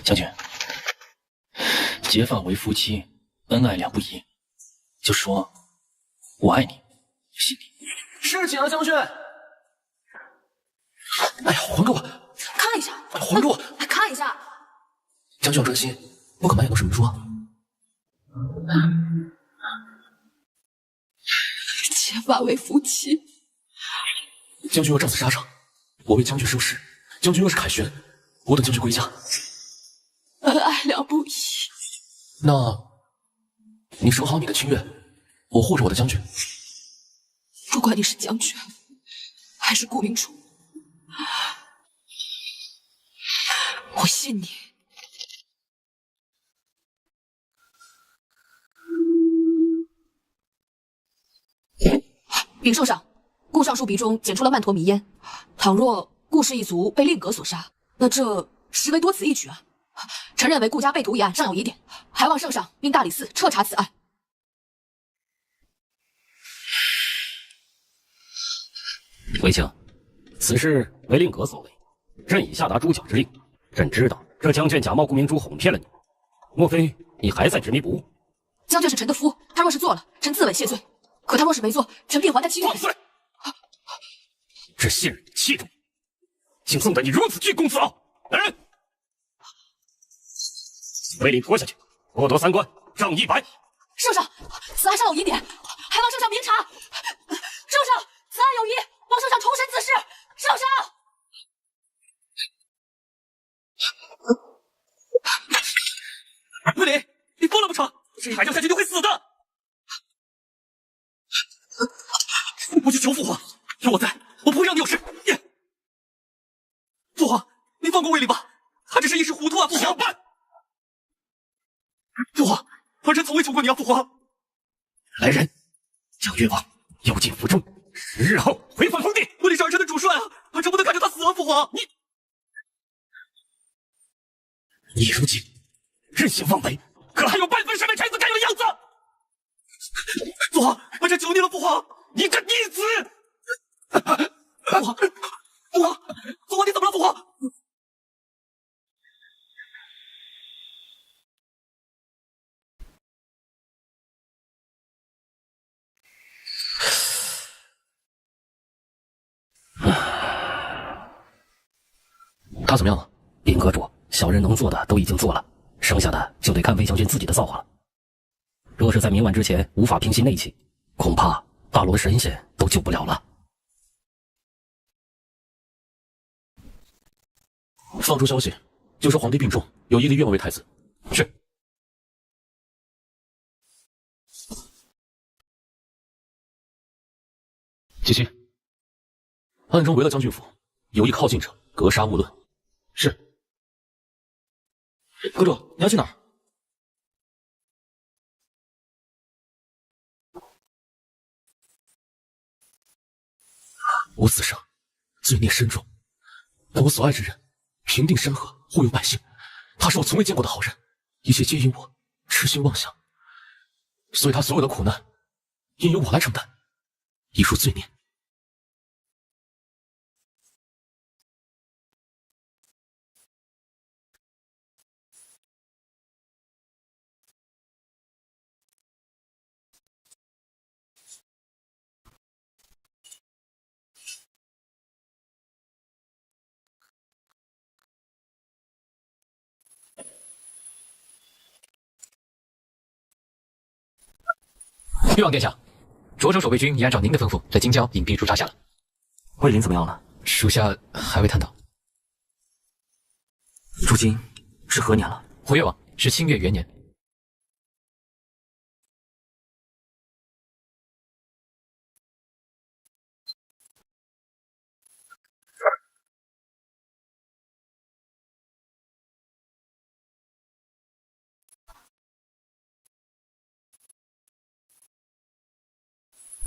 将军，结发为夫妻，恩爱两不疑。就说我爱你，信你。事情啊，将军！哎呀，还给我！看一下，还给我！看一下。将军要专心，不可满眼都是明珠啊！结发为夫妻，将军若战死沙场，我为将军收尸；将军若是凯旋，我等将军归家。恩爱两不疑。那，你守好你的清月，我护着我的将军。不管你是将军，还是顾明珠，我信你。禀圣上，顾尚书鼻中检出了曼陀迷烟。倘若顾氏一族被令阁所杀，那这实为多此一举啊！臣认为顾家被屠一案尚有疑点，还望圣上命大理寺彻查此案。回卿，此事为令阁所为，朕已下达诛剿之令。朕知道这将军假冒顾明珠，哄骗了你，莫非你还在执迷不悟？将军是臣的夫，他若是做了，臣自刎谢罪；可他若是没做，臣必还他清月。放肆！这信任器重，竟送得你如此具公子傲！来人，为令拖下去，剥夺3官，杖100。圣上，此案尚有疑点，还望圣上明察。圣上，此案有疑，望圣上重审此事。圣上，卫林。这还掉下去就会死的。我去求父皇，有我在，我不会让你有事。父皇，您放过卫灵吧，他只是一时糊涂啊！父皇，父皇，儿臣从未求过你啊！父皇，来人，将越王押进府中，10日后回返封地。卫灵是儿臣的主帅啊，儿臣不能看着他死啊！父皇，你如今任性妄为，可还有半分身为臣子该有的样子？父皇，儿臣求你了，父皇，你个逆子！父皇，父皇，父皇，你怎么了，父皇？他怎么样了？禀阁主，小人能做的都已经做了，剩下的就得看魏将军自己的造化了。若是在明晚之前无法平息内气，恐怕大罗的神仙都救不了了。放出消息，就说皇帝病重，有意立越王为太子。是。七七，暗中围了将军府，有意靠近者，格杀勿论。是。阁主，你要去哪儿？我此生罪孽深重，但我所爱之人平定山河，护佑百姓，他是我从未见过的好人，一切皆因我痴心妄想，所以他所有的苦难应由我来承担，以赎罪孽。越王殿下，涿州守卫军已按照您的吩咐，在京郊隐蔽驻扎下了。卫灵怎么样了？属下还未探讨。如今是何年了？回越王是清越元年。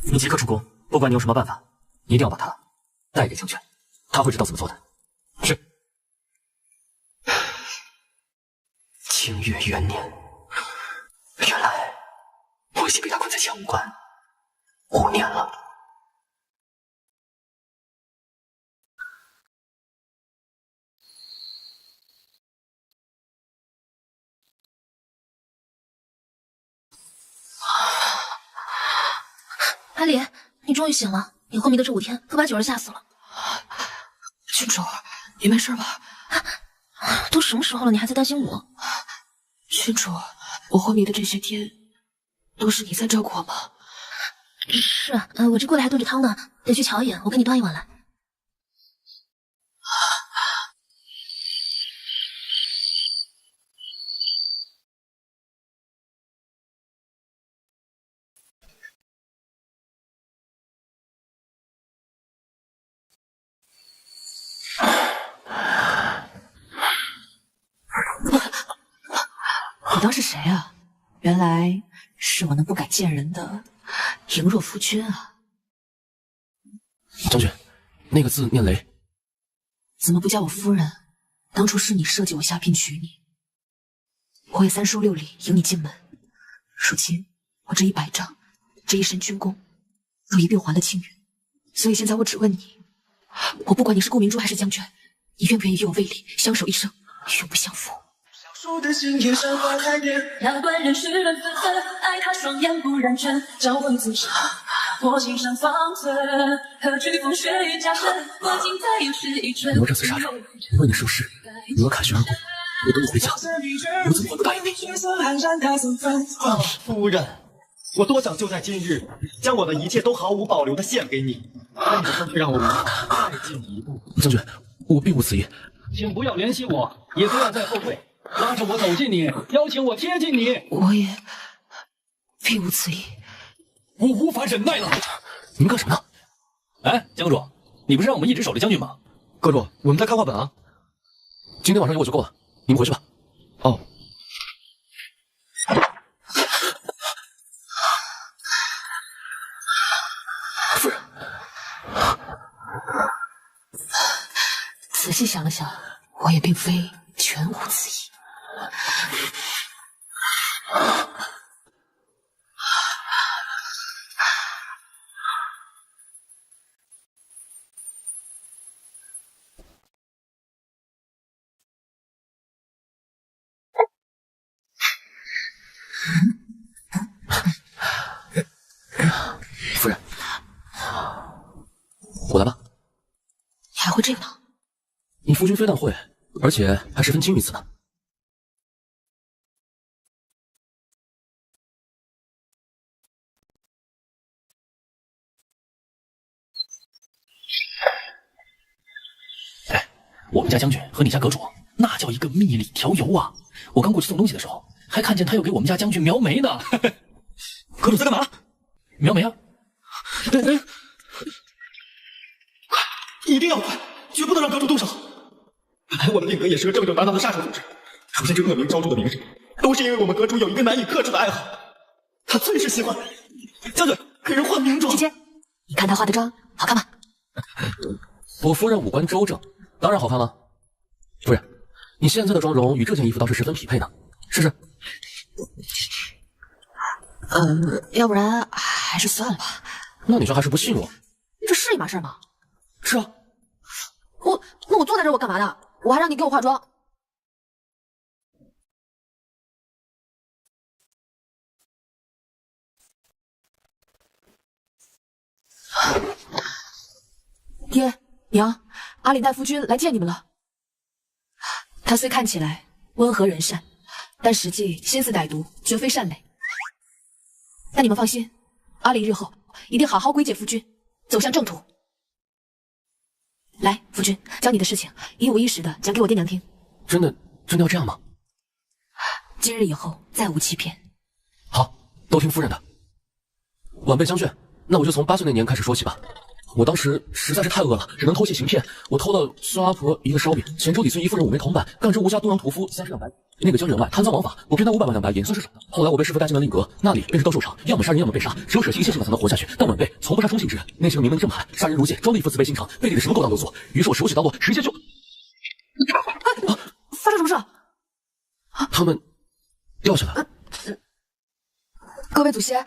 你即刻出宫，不管你有什么办法，一定要把他带给将军，他会知道怎么做的。是。清越元年，原来我已经被他关在江武关5年了。阿离，你终于醒了！你昏迷的这5天，可把九儿吓死了。郡主，你没事吧？都什么时候了，你还在担心我？郡主，我昏迷的这些天，都是你在照顾我吗？是啊，我这锅里还炖着汤呢，得去瞧一眼，我给你端一碗来。你当是谁啊？原来是我那不敢见人的羸弱夫君啊！将军，那个字念雷，怎么不叫我夫人？当初是你设计我下聘娶你，我也3书6礼迎你进门。如今我这100丈，这一身军功，都一并还了清远。所以现在我只问你，我不管你是顾明珠还是将军，你愿不愿意与我卫理相守一生，永不相负？要断人世人纷纷，爱他双眼不染尘，朝昏自伤，我心上方寸，何惧风雪与加身，我今再又是一春。哪吒自杀人，为你收尸，女儿凯旋而归，我等你回家，我怎么会不答应你？夫人，我多想就在今日，将我的一切都毫无保留的献给你，但你的心却让我无法再进一步。将军，我并无此意，请不要怜惜我，也不要再后退。拉着我走近你，邀请我贴近你。我也非无此意。我无法忍耐了！你们干什么呢？哎，江主，你不是让我们一直守着将军吗？阁主，我们在看话本啊。今天晚上有我就够了，你们回去吧。哦。夫人，仔细想了想，我也并非全无此意。夫人，我来吧。你还会这个呢？你夫君非但会，而且还十分精于此呢。哎，我们家将军和你家阁主那叫一个蜜里调油啊！我刚过去送东西的时候，还看见他要给我们家将军描眉呢。阁主在干嘛？描眉啊！一定要快，绝不能让阁主动手。本来我们令阁也是个正正当当的杀手组织，出现这恶名昭著的名声，都是因为我们阁主有一个难以克制的爱好，他最是喜欢将军给人换名妆。姐姐，你看他化的妆好看吗？我夫人五官周正，当然好看了。夫人，你现在的妆容与这件衣服倒是十分匹配呢，试试。要不然还是算了吧。那你这还是不信我？这是一码事吗？是啊。那我坐在这儿我干嘛呢？我还让你给我化妆。爹娘，阿里带夫君来见你们了。他虽看起来温和仁善，但实际心思歹毒，绝非善类。但你们放心，阿里日后一定好好归结夫君，走向正途。来，夫君，将你的事情一五一十的讲给我爹娘听。真的要这样吗？今日以后再无欺骗。好，都听夫人的。晚辈将军，那我就从8岁那年开始说起吧。我当时实在是太饿了，只能偷窃行骗。我偷了孙阿婆一个烧饼，钱周李孙一夫人5枚铜板，赣州吴家东阳屠夫30两白银。那个江人外贪赃枉法，我骗他500万两白银，算是爽的。后来我被师傅带进了令阁，那里便是斗兽场，要么杀人，要么被杀，只有舍心献性的才能活下去。但晚辈从不杀充性之人，那些个名门正派，杀人如剑，装的一副慈悲心肠，背地里什么勾当都做。于是我手起刀落，直接就……发生什么事？他们掉下来。各位祖先，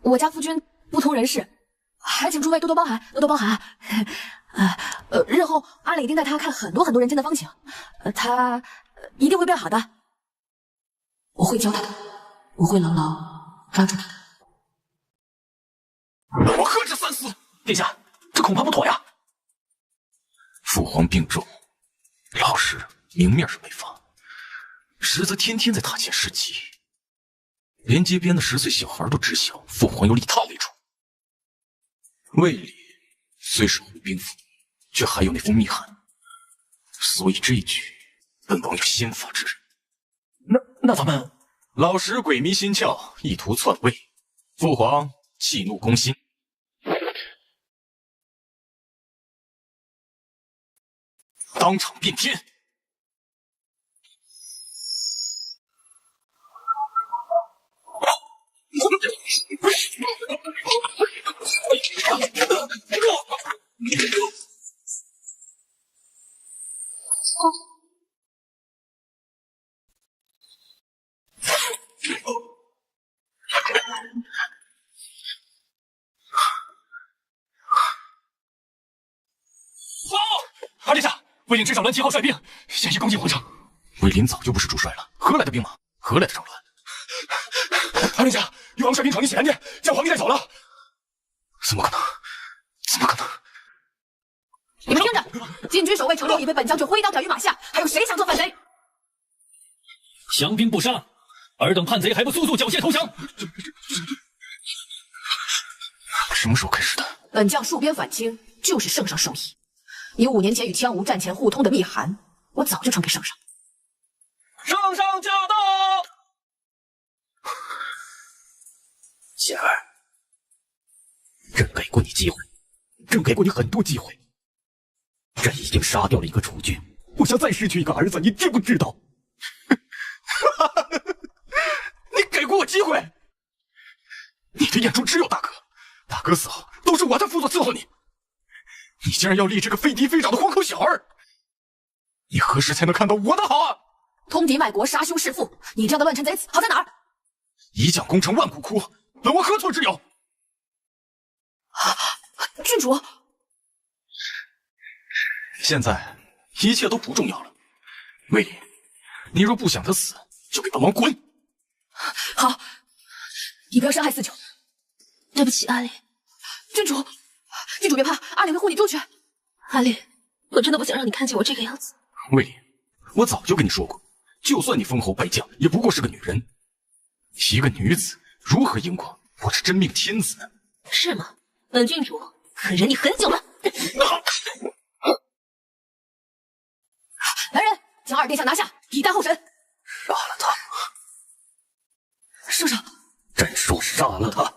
我家夫君不同人事，还请诸位多多包涵，多多包涵。日后阿里一定带他看很多很多人间的风情，他一定会变好的。我会教他的，我会牢牢抓住他的。我呵斥三思！殿下，这恐怕不妥呀。父皇病重，老师明面是没法，实则天天在塔前施计，连街边的10岁小孩都知晓父皇有理他为主。卫里虽是护兵符，却还有那封密函，所以这一举本王有先发制人。那咱们老师鬼迷心窍，意图篡位，父皇气怒攻心，当场变天。二殿下，卫领之长栾7号率兵，现已攻进皇城。卫林早就不是主帅了，何来的兵马？何来的长栾？二殿下，誉王率兵闯进显然殿，将皇帝带走了。怎么可能？怎么可能？你们听着，禁军守卫城楼已被本将军挥刀斩于马下，还有谁想做反贼？降兵不杀，尔等叛贼还不速速缴械投降？什么时候开始的？本将戍边反清，就是圣上授意。你5年前与羌吴战前互通的密函，我早就传给圣上。圣上驾到！贤儿，朕给过你机会，朕给过你很多机会。朕已经杀掉了一个储君，我想再失去一个儿子，你知不知道？你给过我机会，你的眼中只有大哥，大哥死后都是我在辅佐伺候你，你竟然要立这个非嫡非长的黄口小儿，你何时才能看到我的好啊？通敌卖国，杀兄弑父，你这样的乱臣贼子好在哪儿？一将功成万骨枯，本王何错之有？郡主，现在一切都不重要了。魏林，你若不想他死，就给本王滚！好，你不要伤害四九。对不起，阿里。郡主别怕，阿里会护你周全。阿里，我真的不想让你看见我这个样子。魏林，我早就跟你说过，就算你封侯拜将，也不过是个女人。一个女子如何赢过我这真命天子呢？是吗？本郡主可忍你很久了。来人，将二殿下拿下，以待候审。杀了他！圣上，朕说杀了他！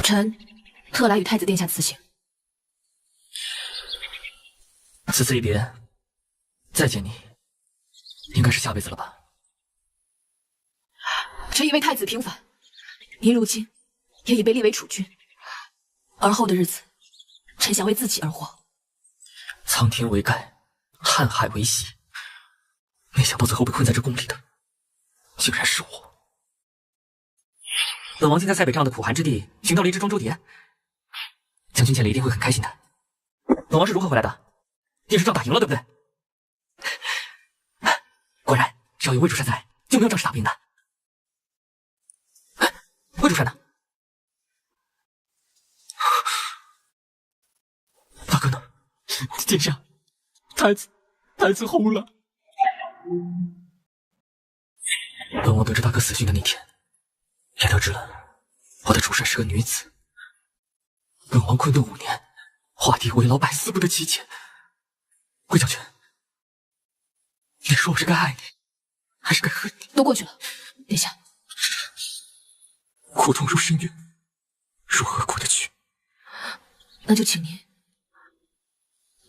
臣特来与太子殿下辞行。此次一别，再见你，应该是下辈子了吧？臣已为太子平反，您如今也已被立为储君，而后的日子，臣想为自己而活。苍天为盖，瀚海为溪，没想到最后被困在这宫里的，竟然是我。本王竟在塞北这样的苦寒之地寻到了一只庄周蝶，将军见了一定会很开心的。本王是如何回来的？也是仗打赢了，对不对？果然，只要有魏主帅在，就没有仗势打不赢的。魏主帅呢？大哥呢？殿下，太子后了。本王得知大哥死讯的那天，也得知了我的主帅是个女子。本王困顿5年，画地为牢，百思不得其解。魏将军，你说我是该爱你，还是该恨你？都过去了，殿下。苦衷如深渊，如何过得去？那就请您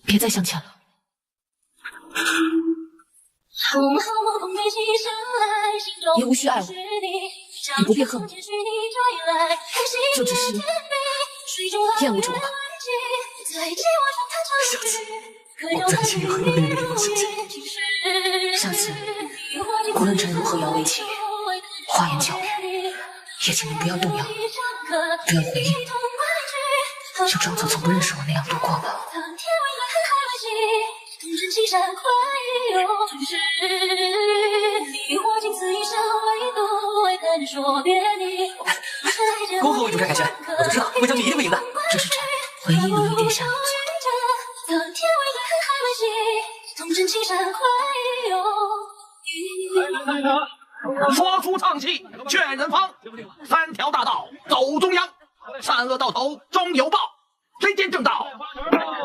别再相欠了。您无需爱我，也不必恨我，就只是厌恶着我吧。下次我再请你和那个地方相见。下次无论臣如何摇尾乞语，花言巧语，也请您不要动摇，不要回应，就装作从不认识我那样度过吧。恭贺魏主帅凯旋，我就知道魏将军一定会赢的。这是臣唯一能为殿下做的。说出唱戏，劝人方。3条大道走中央，善恶到头终有报。谁见正道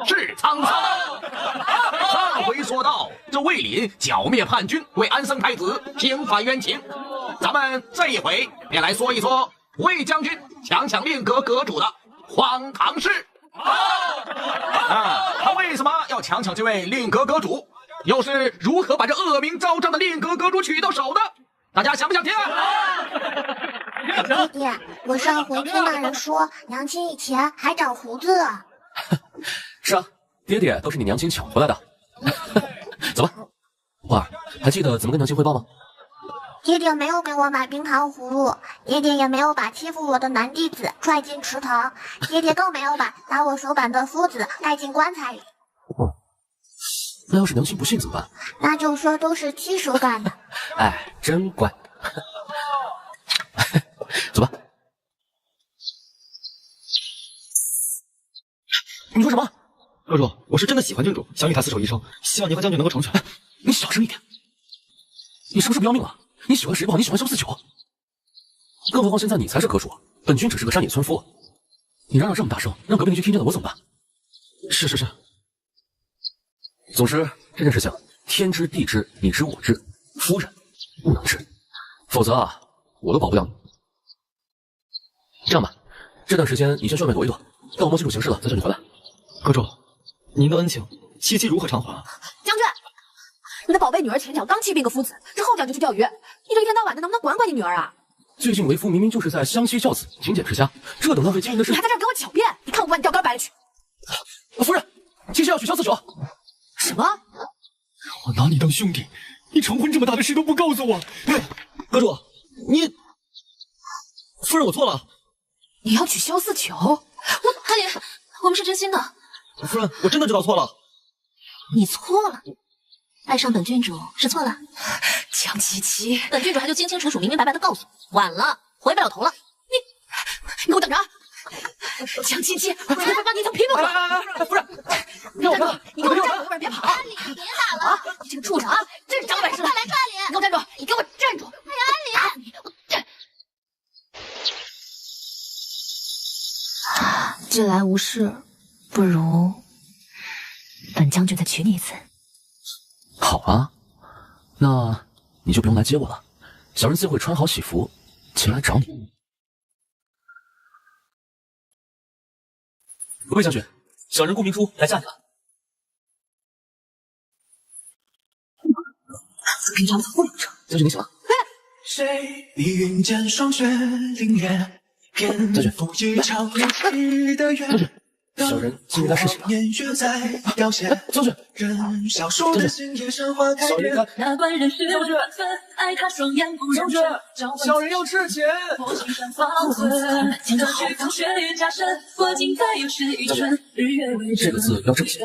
是沧桑。上回说到，这魏林剿灭叛军，为安生太子平反冤情。咱们这一回便来说一说魏将军强抢令阁阁主的荒唐事。他为什么要强抢这位令阁阁主？又是如何把这恶名昭彰的令阁阁主取到手的？大家想不想听啊？爹爹，我上回听大人说，娘亲以前还长胡子。是啊，爹爹都是你娘亲抢回来的。走吧，婉儿，还记得怎么跟娘亲汇报吗？爹爹没有给我买冰糖葫芦，爹爹也没有把欺负我的男弟子拽进池塘，爹爹更没有把打我手板的夫子带进棺材里。那要是娘亲不信怎么办？那就说都是亲手干的。哎，真乖。走吧。你说什么？阁主，我是真的喜欢郡主，想与她厮守一生，希望你和将军能够成全。你小声一点。你是不是不要命了？你喜欢谁不好，你喜欢萧四九？更何况现在你才是阁主，本君只是个山野村夫。你嚷嚷这么大声，让隔壁邻居听见了，我怎么办？是。总之这件事情，天知地知，你知我知，夫人不能知，否则啊，我都保不了你。这样吧，这段时间你先去外面躲一躲，等我摸清楚形势了再叫你回来。阁主，您的恩情，七七如何偿还？将军，你的宝贝女儿前脚刚气病个夫子，这后脚就去钓鱼，你这一天到晚的能不能管管你女儿啊？最近为夫明明就是在相妻教子、勤俭持家，这等浪费经营的事，你还在这儿给我狡辩？你看我把你钓竿摆了去！夫人，七七要娶萧四九。什么？我拿你当兄弟，你成婚这么大的事都不告诉我。阁主，你，夫人我错了。你要娶萧四九？阿莲，我们是真心的。夫人，我真的知道错了。你错了，爱上本郡主是错了。江七七，本郡主还就清清楚楚、明明白白的告诉我，晚了，回不了头了。你给我等着！江七七，我会把你从皮肤上。夫人，让我看，你给我站住，后边别跑！阿里，别打了！你这个畜生啊，真是长本事！快来抓脸！你给我站住！你给我站住！哎呀，阿里！近来无事，不如本将军再娶你一次。好啊，那你就不用来接我了，小人自会穿好喜服前来找你。魏将军，小人顾明珠来嫁你了。平常不能成。将军您请了。谁比云间霜雪凛冽，偏赴一场离奇的缘。小人今日来侍寝了。年月在凋谢，将军，任小说的心野山花开遍。那管人世缘分，爱他双眼不认真。小人要侍寝。破青山芳魂，千丈雪峰雪月加身，过尽再又是一春，日月为证。这个字要正写。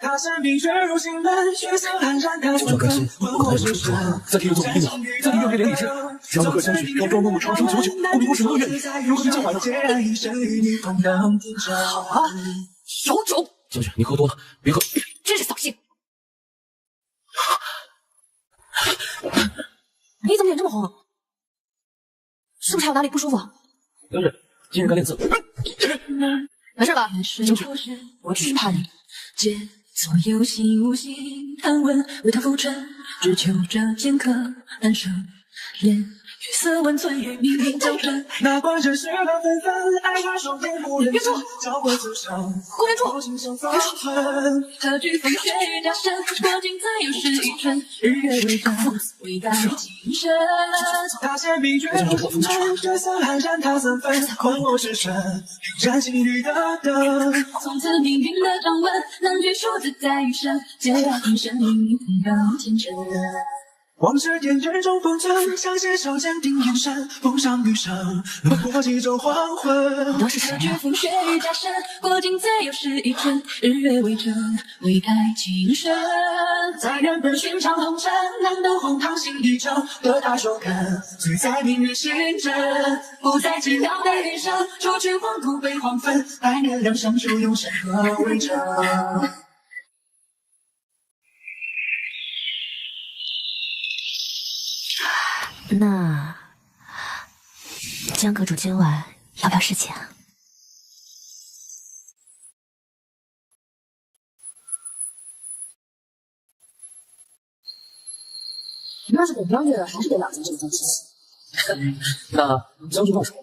他山冰雪入心门，血色寒山他就甘心不带有承诺，在替人做个阴阳，在替月月连理枝。只要能和相许，要庄重的长生久久，顾明珠是何愿意？如何跟将来呢？好啊，有种！将军，您喝多了，别喝。真是扫兴！你怎么脸这么红？是不是还有哪里不舒服？将军，今日该练字。没事吧？将军，我只是怕你。做有心无心，探问为他浮沉，只求这剑客难收敛。月色温存于冥冥交织，那管人世乱纷纷，爱他双眼不认真。交过此生，顾明珠，别说。何惧风雪雨加身，过尽再又是一春，日月为证，唯待今生。他山冰雪入心门，血色寒山他三分，困我之身，燃心里的灯。从此命运的掌纹，难举数字在余生，皆要今生命运同高天真。往事点卷中封存，相携手坚定眼神，风霜余生，路过几种黄昏。都是谁啊？风雪雨加身，过尽再又是一春，日月为证，唯待今生。在原本寻常红尘，难得荒唐心一程，得他手肯，醉在明日星辰，不再寂寥的人生，除去黄土被黄坟，百年两生只用山河为证。那江阁主今晚要不要侍寝啊？那是本将军还是得老将这个将军？那将军冒手。